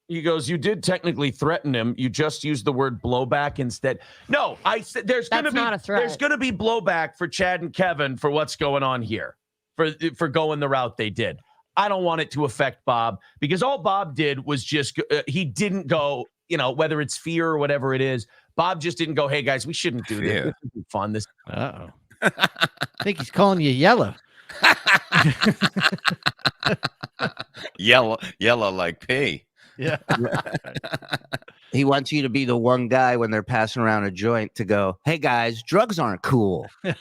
Speaker 8: He goes, you did technically threaten him. You just used the word blowback instead. No, I said there's going to be
Speaker 9: not a threat.
Speaker 8: There's going to be blowback for Chad and Kevin for what's going on here, for going the route they did. I don't want it to affect Bob, because all Bob did was just he didn't go, whether it's fear or whatever it is. Bob just didn't go, hey guys, we shouldn't do this. This isn't fun. This.
Speaker 1: I think he's calling you yellow.
Speaker 4: Yellow like pee.
Speaker 1: Yeah.
Speaker 3: He wants you to be the one guy when they're passing around a joint to go, hey guys, drugs aren't cool. You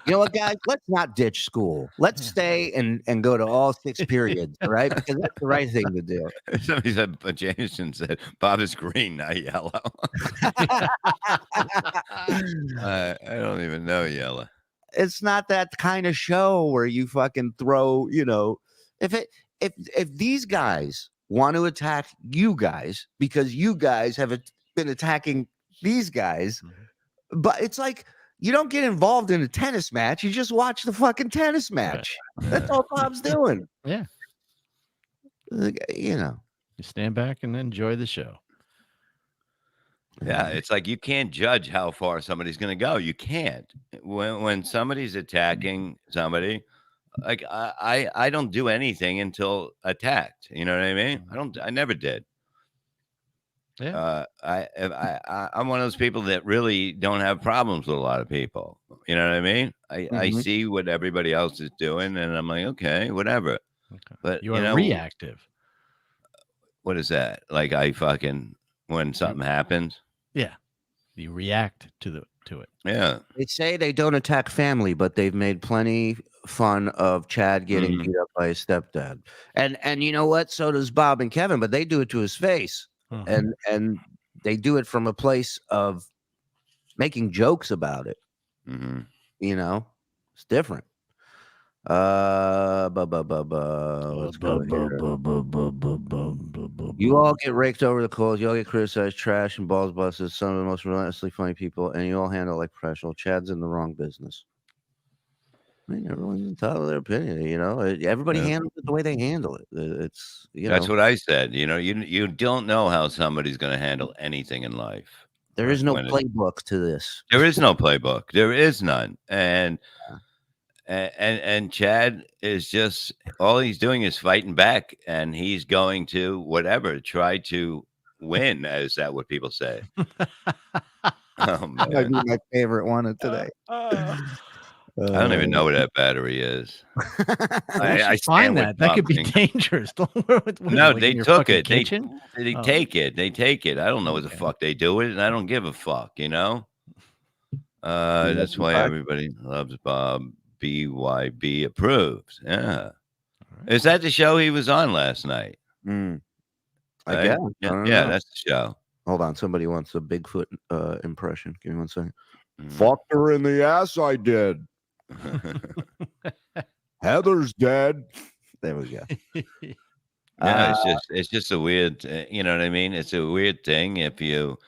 Speaker 3: know what, guys? Let's not ditch school. Let's stay and go to all 6 periods, all right? Because that's the right thing to do.
Speaker 4: Somebody said, Jameson said, Bob is green, not yellow. I don't even know yellow.
Speaker 3: It's not that kind of show where you fucking throw, if these guys want to attack you guys because you guys have been attacking these guys, but it's like you don't get involved in a tennis match. You just watch the fucking tennis match. That's all Bob's doing.
Speaker 1: Yeah. You stand back and enjoy the show.
Speaker 4: Yeah, it's like you can't judge how far somebody's going to go. You can't. When somebody's attacking somebody, like I don't do anything until attacked. You know what I mean? I never did.
Speaker 1: Yeah.
Speaker 4: I'm one of those people that really don't have problems with a lot of people. You know what I mean? I see what everybody else is doing, and I'm like, okay, whatever. Okay. But
Speaker 1: you are reactive.
Speaker 4: What is that? Like when something happens?
Speaker 1: Yeah. You react to it.
Speaker 4: Yeah.
Speaker 3: They say they don't attack family, but they've made plenty fun of Chad getting beat up by his stepdad. And you know what? So does Bob and Kevin, but they do it to his face. And they do it from a place of making jokes about it. It's different. Let's go here. You all get raked over the coals. You all get criticized, trash, and balls busted. Some of the most relentlessly funny people, and you all handle it like professional. Chad's in the wrong business. mean, everyone's entitled to their opinion. You know, everybody
Speaker 4: Yeah.
Speaker 3: handles it the way they handle it. It's
Speaker 4: That's what I said. You know, you don't know how somebody's going to handle anything in life.
Speaker 3: There is no
Speaker 4: when it-
Speaker 3: playbook to this.
Speaker 4: There is no playbook. There is none. And Chad is just all he's doing is fighting back, and he's going to whatever try to win. Is that what people say? Oh
Speaker 12: That might
Speaker 4: man,
Speaker 12: be my favorite one of today.
Speaker 4: I don't even know where that battery is. I
Speaker 1: Find
Speaker 4: stand with
Speaker 1: that. That could be
Speaker 4: nothing.
Speaker 1: dangerous.
Speaker 4: No,
Speaker 1: Like
Speaker 4: they
Speaker 1: in your
Speaker 4: took
Speaker 1: fucking
Speaker 4: it. They
Speaker 1: kitchen? Oh.
Speaker 4: take it. They take it. I don't know what the
Speaker 1: Okay.
Speaker 4: fuck they do with it, and I don't give a fuck. You know. That's why everybody loves Bob. BYB approves. Yeah. Is that the show he was on last night?
Speaker 3: I
Speaker 4: Right?
Speaker 3: guess. I
Speaker 4: Yeah,
Speaker 3: don't
Speaker 4: yeah,
Speaker 3: know.
Speaker 4: that's the show.
Speaker 3: Hold on. Somebody wants a Bigfoot impression. Give me 1 second.
Speaker 4: Mm.
Speaker 6: Fucked her in the ass, I did. Heather's dead.
Speaker 3: There we go.
Speaker 4: Yeah, it's just a weird, you know what I mean? It's a weird thing if you,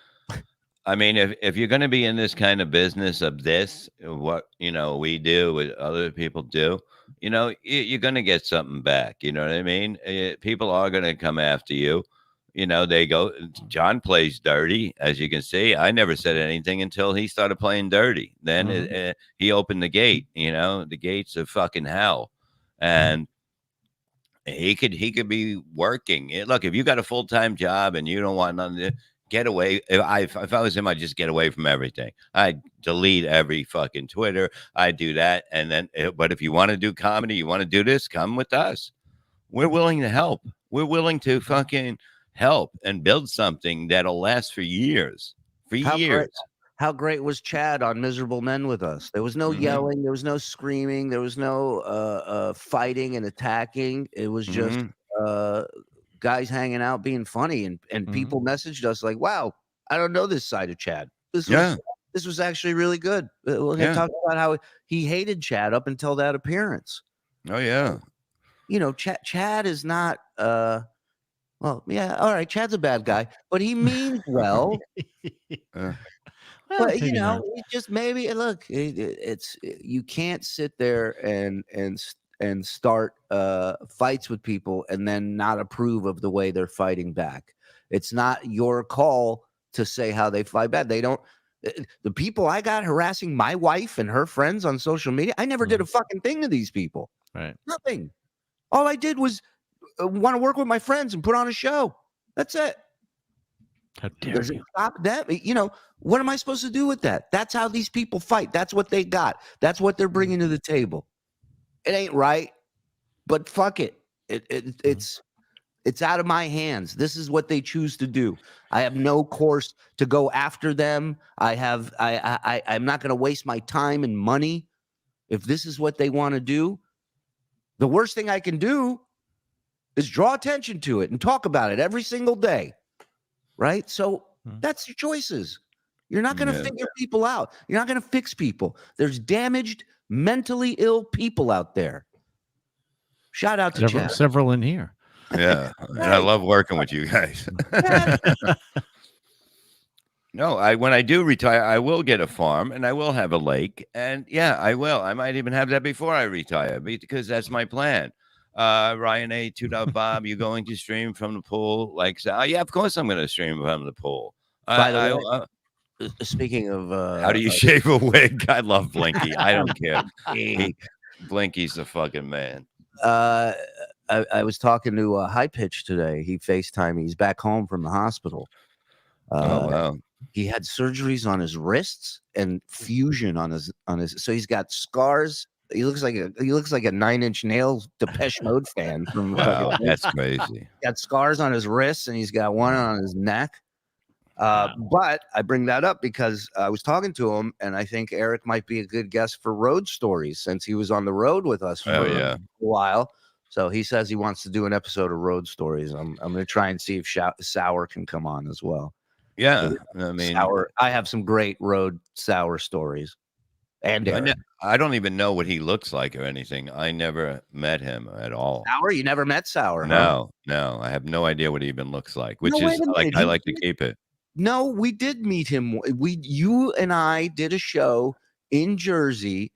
Speaker 4: I mean, if you're going to be in this kind of business of this, what, you know, we do, what other people do, you know, you're going to get something back. You know what I mean? People are going to come after you. You know, they go, John plays dirty, as you can see. I never said anything until he started playing dirty. Then he opened the gate, you know, the gates of fucking hell. And he could be working. Look, if you got a full-time job and you don't want nothing to get away, if I was him, I'd just get away from everything. I'd delete every fucking Twitter. I'd do that. And then, but if you want to do comedy, you want to do this, come with us. We're willing to help. We're willing to fucking help and build something that'll last for years.
Speaker 3: How great was Chad on Miserable Men with us? There was no yelling, there was no screaming, there was no fighting and attacking. It was just guys hanging out being funny, and people messaged us like, "Wow, I don't know this side of Chad. This was actually really good." We'll talk about how he hated Chad up until that appearance.
Speaker 4: Oh yeah.
Speaker 3: You know, Chad is not well, yeah, all right, Chad's a bad guy, but he means well. But you know, it just maybe look, it's you can't sit there and start fights with people and then not approve of the way they're fighting back. It's not your call to say how they fight back. They don't. The people I got harassing my wife and her friends on social media, I never did a fucking thing to these people.
Speaker 1: Right.
Speaker 3: Nothing. All I did was want to work with my friends and put on a show. That's it.
Speaker 1: How dare
Speaker 3: Does it
Speaker 1: you?
Speaker 3: stop that? You know, what am I supposed to do with that? That's how these people fight. That's what they got. That's what they're bringing to the table. It ain't right, but fuck it. It's out of my hands. This is what they choose to do. I have no course to go after them. I'm not going to waste my time and money. If this is what they want to do, the worst thing I can do is draw attention to it and talk about it every single day. Right? So that's your choices. You're not going to figure people out. You're not going to fix people. There's damaged, mentally ill people out there. Shout out to Chad.
Speaker 1: Several in here.
Speaker 4: Yeah. And I love working with you guys. No, when I do retire, I will get a farm and I will have a lake. And yeah, I will. I might even have that before I retire because that's my plan. Ryan A. 2 Bob, you going to stream from the pool? Like, yeah, of course I'm going to stream from the pool.
Speaker 3: By the way, speaking of,
Speaker 4: how do you shave a wig? I love Blinky. I don't care. Blinky's the fucking man.
Speaker 3: I was talking to High Pitch today. He FaceTime. He's back home from the hospital.
Speaker 4: Oh wow.
Speaker 3: He had surgeries on his wrists and fusion on his. So he's got scars. He looks like a 9 Inch Nails Depeche Mode fan. From
Speaker 4: wow, that's crazy.
Speaker 3: Got scars on his wrists and he's got one on his neck. But I bring that up because I was talking to him, and I think Eric might be a good guest for Road Stories since he was on the road with us for a while. So he says he wants to do an episode of Road Stories. I'm going to try and see if Sour can come on as well.
Speaker 4: Yeah, I mean,
Speaker 3: I have some great road Sour stories. And
Speaker 4: I don't even know what he looks like or anything. I never met him at all.
Speaker 3: Sour? You never met Sour?
Speaker 4: No, no. I have no idea what he even looks like, which is like I like to keep it.
Speaker 3: No, we did meet him. You and I did a show in Jersey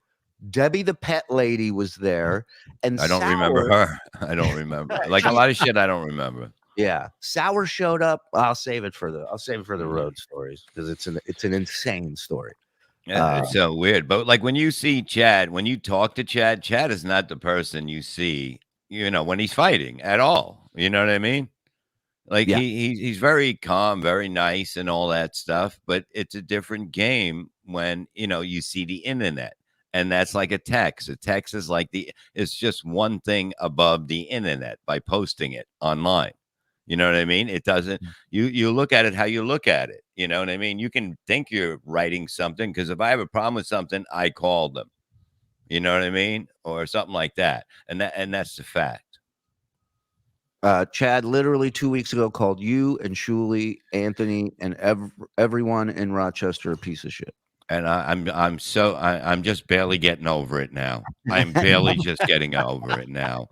Speaker 3: Debbie the pet lady was there, and
Speaker 4: I don't remember
Speaker 3: Sour-
Speaker 4: her. I don't remember. Like a lot of shit I don't remember.
Speaker 3: Yeah, Sour showed up. I'll save it for the road stories because it's an insane story.
Speaker 4: Yeah, it's so weird. But like when you see Chad, when you talk to Chad, Chad is not the person you see, when he's fighting at all. You know what I mean? Like
Speaker 3: Yeah.
Speaker 4: he's very calm, very nice, and all that stuff. But it's a different game when you see the internet, and that's like a text. A text is like it's just one thing above the internet by posting it online. You know what I mean? It doesn't. You look at it how you look at it. You know what I mean? You can think you're writing something because if I have a problem with something, I call them. You know what I mean? Or something like that, and that's the fact.
Speaker 3: Chad literally 2 weeks ago called you and Shuli, Anthony, and everyone in Rochester a piece of shit.
Speaker 4: And I'm just barely getting over it now. I'm barely just getting over it now.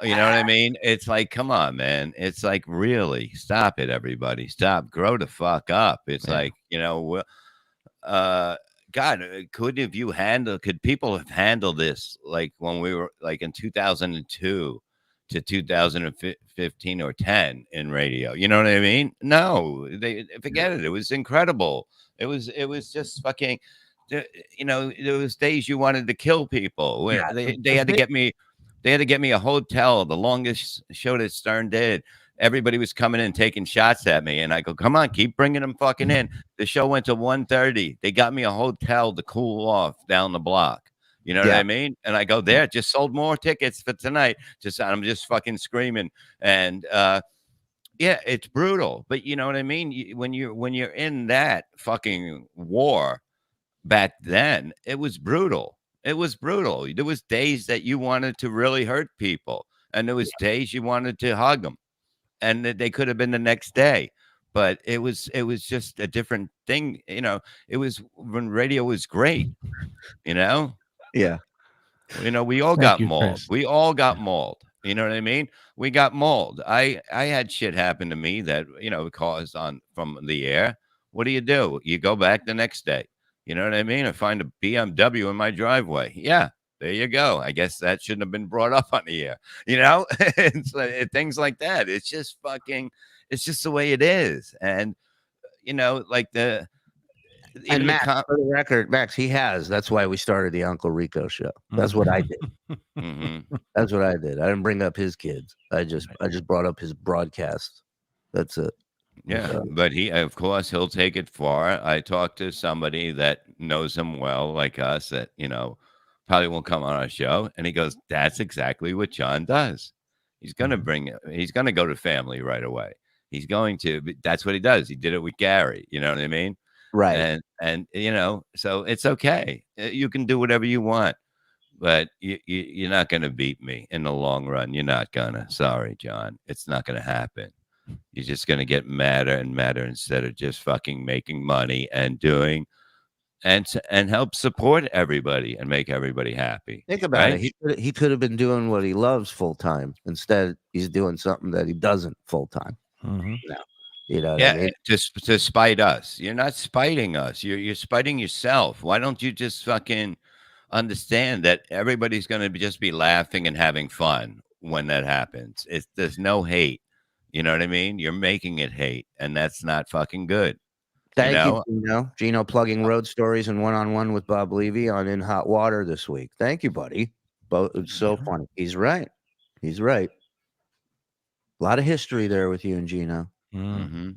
Speaker 4: You know what I mean? It's like, come on, man. It's like, really, stop it, everybody. Stop. Grow the fuck up. It's like, God, could people have handled this like when we were like in 2002 to 2015 or 10 in radio? You know what I mean? No, they forget it. It was incredible. It was just fucking, there was days you wanted to kill people.
Speaker 3: Yeah.
Speaker 4: They had to get me. They had to get me a hotel, the longest show that Stern did. Everybody was coming in taking shots at me. And I go, come on, keep bringing them fucking in. The show went to 1:30. They got me a hotel to cool off down the block. You know what I mean? And I go there, just sold more tickets for tonight. I'm just fucking screaming. And yeah, it's brutal. But you know what I mean? When you're in that fucking war back then, it was brutal. It was brutal. There was days that you wanted to really hurt people, and there was days you wanted to hug them, and they could have been the next day. But it was just a different thing. It was when radio was great.
Speaker 3: Yeah.
Speaker 4: We all got mauled. We all got mauled. You know what I mean? We got mauled. I had shit happen to me that caused from the air. What do? You go back the next day. You know what I mean? I find a BMW in my driveway. Yeah, there you go. I guess that shouldn't have been brought up on the air. It's like, things like that. It's just it's just the way it is. And, like
Speaker 3: And Max, for the record, Max, he has. That's why we started the Uncle Rico show. That's what I did. That's what I did. I didn't bring up his kids. I just brought up his broadcast. That's it.
Speaker 4: Yeah, but of course, he'll take it far. I talked to somebody that knows him well, like us, that, probably won't come on our show. And he goes, that's exactly what John does. He's going to he's going to go to family right away. He's going to, that's what he does. He did it with Gary. You know what I mean?
Speaker 3: Right.
Speaker 4: And so it's okay. You can do whatever you want, but you're not going to beat me in the long run. You're not gonna. Sorry, John. It's not going to happen. You're just going to get madder and madder instead of just fucking making money and doing and help support everybody and make everybody happy.
Speaker 3: Think about it. He could have been doing what he loves full time. Instead, he's doing something that he doesn't full time.
Speaker 1: Mm-hmm.
Speaker 3: No. You know what
Speaker 4: Yeah,
Speaker 3: I mean?
Speaker 4: to spite us. You're not spiting us. You're spiting yourself. Why don't you just fucking understand that everybody's going to just be laughing and having fun when that happens? There's no hate. You know what I mean? You're making it hate, and that's not fucking good.
Speaker 3: Thank you, Gino. Gino plugging road stories and one-on-one with Bob Levy on In Hot Water this week. Thank you, buddy. It's so funny. He's right. He's right. A lot of history there with you and Gino.
Speaker 4: Mm-hmm.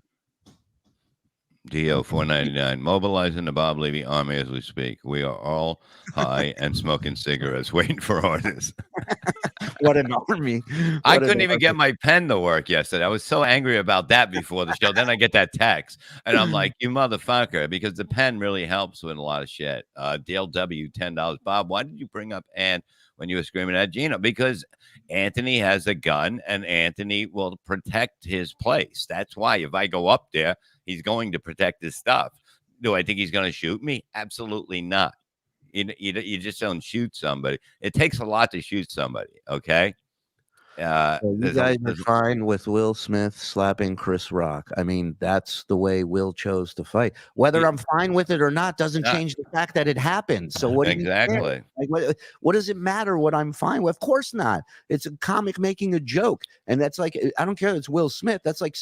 Speaker 4: DO 499, mobilizing the Bob Levy army as we speak. We are all high and smoking cigarettes, waiting for orders.
Speaker 3: What an army!
Speaker 4: I couldn't even get my pen to work yesterday. I was so angry about that before the show. Then I get that text, and I'm like, "You motherfucker!" Because the pen really helps with a lot of shit. Dale W, $10. Bob, why did you bring up Ann when you were screaming at Gino? Because Anthony has a gun, and Anthony will protect his place. That's why if I go up there, he's going to protect his stuff. Do I think he's going to shoot me? Absolutely not. You just don't shoot somebody. It takes a lot to shoot somebody, okay?
Speaker 3: So you
Speaker 4: there's
Speaker 3: guys are
Speaker 4: there's
Speaker 3: fine with Will Smith slapping Chris Rock. I mean, that's the way Will chose to fight. Whether
Speaker 4: Yeah.
Speaker 3: I'm fine with it or not doesn't
Speaker 4: Yeah.
Speaker 3: change the fact that it happened. So what do you care?
Speaker 4: exactly.
Speaker 3: Like, what does it matter what I'm fine with? Of course not. It's a comic making a joke. And that's like, I don't care if it's Will Smith. That's like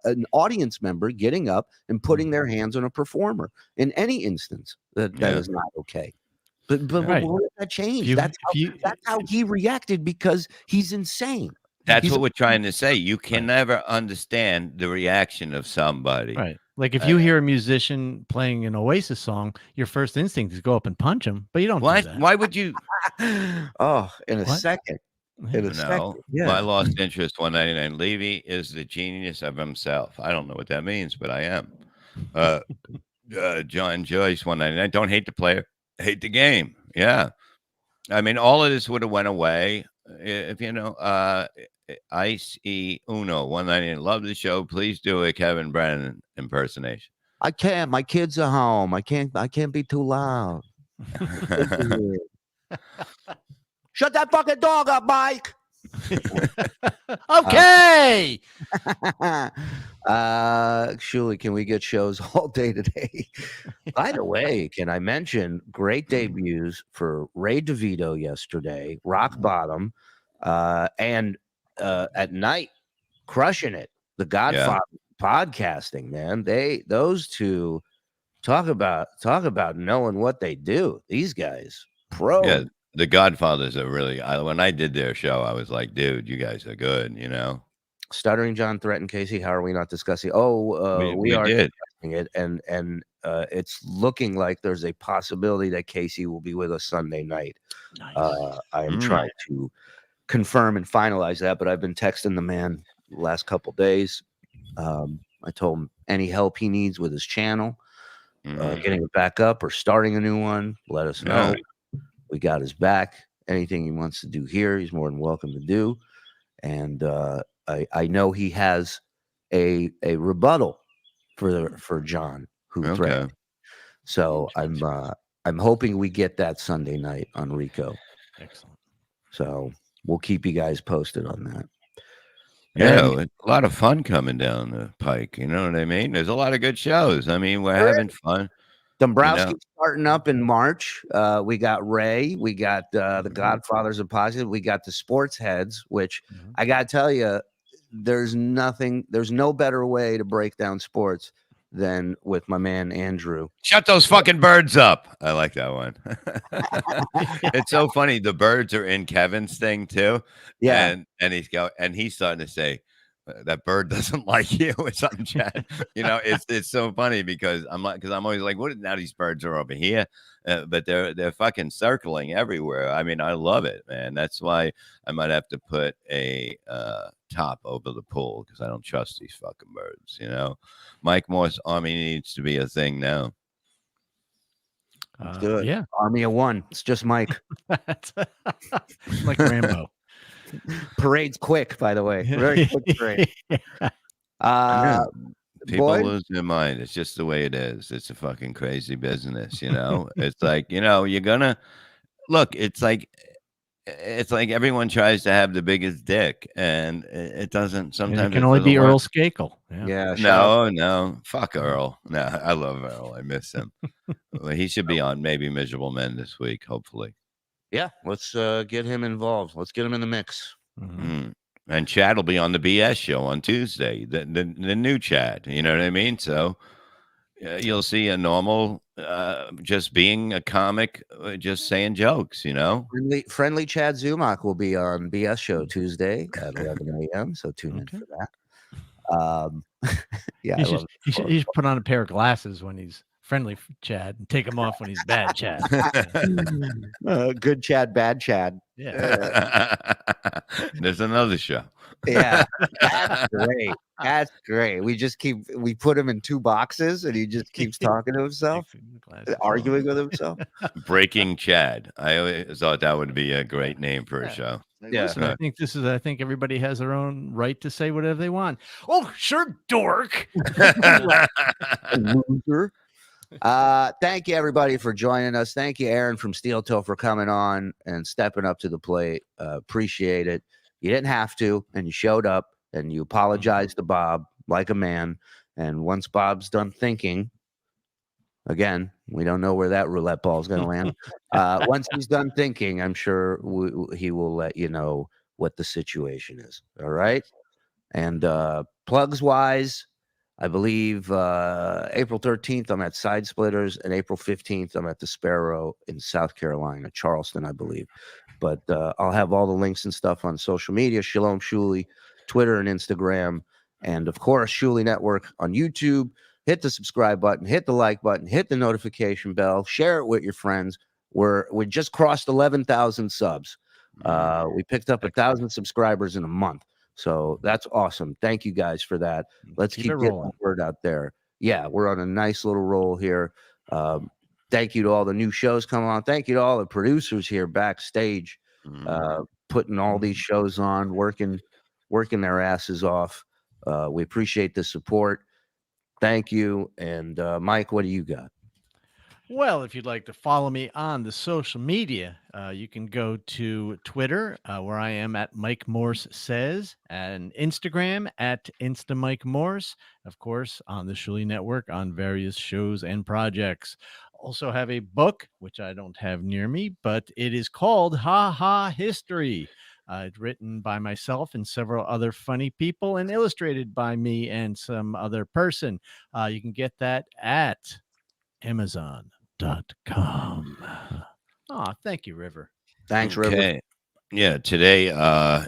Speaker 3: an audience member getting up and putting their hands on a performer. In any instance, that
Speaker 4: Yeah.
Speaker 3: is not okay. But
Speaker 1: Right.
Speaker 3: what does that change?
Speaker 1: you-
Speaker 3: That's
Speaker 1: if you-
Speaker 3: how he reacted because he's insane.
Speaker 4: That's
Speaker 3: He's
Speaker 4: what
Speaker 3: a-
Speaker 4: we're trying to say. You can never understand the reaction of somebody.
Speaker 1: Right. Like if you hear a musician playing an Oasis song, your first instinct is go up and punch him, but you don't
Speaker 4: Why?
Speaker 1: do that.
Speaker 4: Why would you?
Speaker 3: Oh, in a
Speaker 1: What?
Speaker 3: second. In a second.
Speaker 4: No,
Speaker 3: Yeah.
Speaker 4: my lost interest 199. Levy is the genius of himself. I don't know what that means, but I am. John Joyce 199. Don't hate the player, hate the game. Yeah, I mean, all of this would have went away if Ice E Uno 199. Love the show. Please do a Kevin Brennan impersonation.
Speaker 3: I can't. My kids are home. I can't be too loud. Shut that fucking dog up, Mike.
Speaker 1: Okay.
Speaker 3: Shuli, can we get shows all day today? By the way, can I mention great debuts for Ray DeVito yesterday, Rock Bottom, and at night, crushing it. The Godfather podcasting, man. Those two talk about knowing what they do. These guys, pro.
Speaker 4: Yeah, the Godfathers are really. When I did their show, I was like, dude, you guys are good. You know.
Speaker 3: Stuttering John threatened Casey. How are we not discussing? We are
Speaker 4: did.
Speaker 3: discussing it, and it's looking like there's a possibility that Casey will be with us Sunday night.
Speaker 1: Nice.
Speaker 3: I am trying to confirm and finalize that, but I've been texting the man the last couple days. I told him any help he needs with his channel, getting it back up or starting a new one, let us know. We got his back. Anything he wants to do here, he's more than welcome to do. And I know he has a rebuttal for John who threatened. So I'm hoping we get that Sunday night on Rico.
Speaker 1: Excellent.
Speaker 3: So we'll keep you guys posted on that.
Speaker 4: Yeah, it's a lot of fun coming down the pike. You know what I mean? There's a lot of good shows. I mean, we're having fun.
Speaker 3: Dombrowski starting up in March. We got Ray. We got the Godfathers of Positive. We got the Sports Heads, which I got to tell you, there's no better way to break down sports than with my man Andrew.
Speaker 4: Shut those fucking birds up. I like that one. It's so funny. The birds are in Kevin's thing too.
Speaker 3: Yeah.
Speaker 4: And he's starting to say, that bird doesn't like you or something, Chad. You know, it's so funny because I'm always like, what? Now these birds are over here, but they're fucking circling everywhere. I mean, I love it, man. That's why I might have to put a top over the pool because I don't trust these fucking birds. You know, Mike Morse Army needs to be a thing now.
Speaker 3: Good.
Speaker 1: Yeah.
Speaker 3: Army of One. It's just Mike.
Speaker 1: Like Rambo.
Speaker 3: Parade's quick, by the way. Very quick parade.
Speaker 4: People
Speaker 3: Boyd?
Speaker 4: lose their mind. It's just the way it is. It's a fucking crazy business, you know. It's like, you know, you're gonna look. It's like everyone tries to have the biggest dick, and it doesn't. Sometimes
Speaker 1: it can only be Earl Skakel.
Speaker 3: Yeah.
Speaker 4: No, fuck Earl. No, I love Earl. I miss him. Well, he should be on maybe Miserable Men this week, hopefully.
Speaker 3: Yeah, let's get him involved. Let's get him in the mix.
Speaker 4: And Chad will be on the BS show on Tuesday. The new Chad. You know what I mean? So you'll see a normal, just being a comic, just saying jokes. You know,
Speaker 3: friendly Chad Zumock will be on BS show Tuesday at 11 a.m. So tune in for that. Yeah,
Speaker 1: he should put on a pair of glasses when he's friendly Chad and take him off when he's bad Chad.
Speaker 3: Good Chad, bad Chad.
Speaker 1: Yeah.
Speaker 4: There's another show.
Speaker 3: Yeah, that's great. That's great. We put him in two boxes and he just keeps talking to himself, arguing with himself.
Speaker 4: Breaking Chad. I always thought that would be a great name for a show.
Speaker 1: Yeah. Listen, I think everybody has their own right to say whatever they want. Oh, sure, dork.
Speaker 3: Loser. Thank you everybody for joining us. Thank you, Aaron from Steel Toe, for coming on and stepping up to the plate. Appreciate it. You didn't have to, and you showed up and you apologized to Bob like a man. And once Bob's done thinking, again, we don't know where that roulette ball is going to land. Once he's done thinking, I'm sure he will let you know what the situation is. All right. And plugs wise, I believe April 13th, I'm at Side Splitters, and April 15th, I'm at the Sparrow in South Carolina, Charleston, I believe. But I'll have all the links and stuff on social media, Shalom Shuli, Twitter and Instagram, and of course, Shuli Network on YouTube. Hit the subscribe button, hit the like button, hit the notification bell, share it with your friends. We just crossed 11,000 subs. We picked up 1,000 subscribers in a month. So that's awesome. Thank you guys for that. Let's keep getting the word out there. Yeah, we're on a nice little roll here. Thank you to all the new shows coming on. Thank you to all the producers here backstage, putting all these shows on, working their asses off. We appreciate the support. Thank you. And Mike, what do you got?
Speaker 1: Well, if you'd like to follow me on the social media, you can go to Twitter, where I am at Mike Morse Says, and Instagram at Insta Mike Morse. Of course, on the Shuli Network on various shows and projects. Also have a book, which I don't have near me, but it is called Ha Ha History. It's written by myself and several other funny people and illustrated by me and some other person. You can get that at Amazon.com. Oh, thank you, River.
Speaker 3: Thanks,
Speaker 4: Okay.
Speaker 3: River.
Speaker 4: Yeah, today,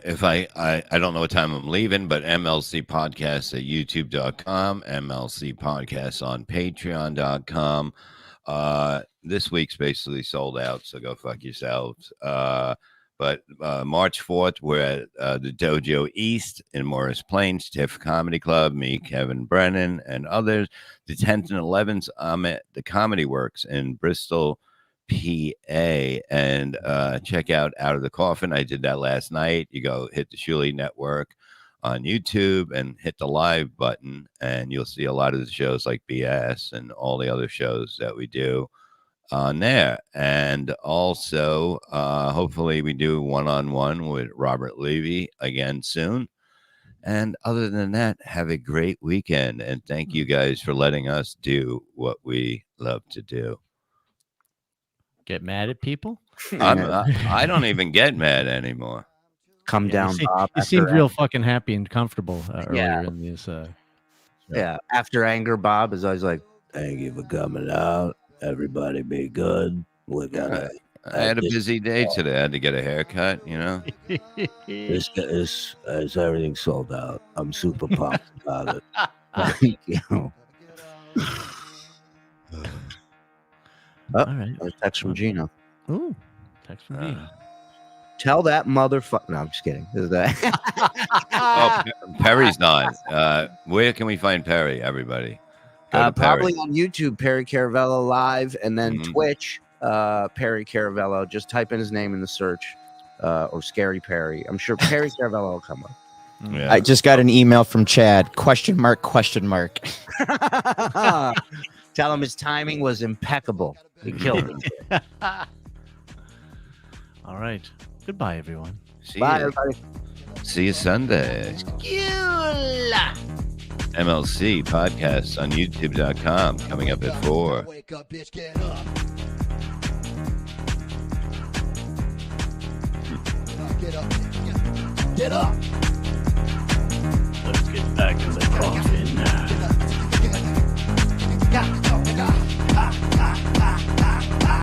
Speaker 4: if I don't know what time I'm leaving, but MLC Podcast at YouTube.com, MLC Podcast on Patreon.com. This week's basically sold out, so go fuck yourselves. But March 4th, we're at the Dojo East in Morris Plains, Tiff Comedy Club, me, Kevin Brennan, and others. The 10th and 11th, I'm at the Comedy Works in Bristol, PA. And check out Out of the Coffin. I did that last night. You go hit the Shuli Network on YouTube and hit the live button, and you'll see a lot of the shows like BS and all the other shows that we do on there. And also hopefully we do one-on-one with Robert Levy again soon. And other than that, have a great weekend, and thank you guys for letting us do what we love to do.
Speaker 1: Get mad at people?
Speaker 4: I don't even get mad anymore.
Speaker 3: Come down, Bob.
Speaker 1: You seemed real fucking happy and comfortable earlier in this.
Speaker 3: Yeah, after anger, Bob is always like, "Thank you for coming out. Everybody be good. We're gonna."
Speaker 4: I had a busy day today. I had to get a haircut, you know.
Speaker 3: It's everything sold out. I'm super pumped about it. Thank you.
Speaker 1: All right.
Speaker 3: There's a text from Gino.
Speaker 1: Ooh, text from Gino.
Speaker 3: Tell that motherfucker. No, I'm just kidding. Is that?
Speaker 4: Oh, Perry's not. Where can we find Perry, everybody? Go to Perry.
Speaker 3: Probably on YouTube, Perry Caravello Live, and then Twitch, Perry Caravello. Just type in his name in the search, or Scary Perry. I'm sure Perry Caravello will come up.
Speaker 4: Yeah.
Speaker 13: I just got an email from Chad. Question mark.
Speaker 3: Tell him his timing was impeccable. He killed it.
Speaker 1: All right. Goodbye, everyone.
Speaker 3: Bye, everybody.
Speaker 4: See you Sunday. MLC Podcasts on YouTube.com coming up at 4.
Speaker 2: Wake up, bitch, get up. Get up. Get up.
Speaker 1: Let's get back in the coffee.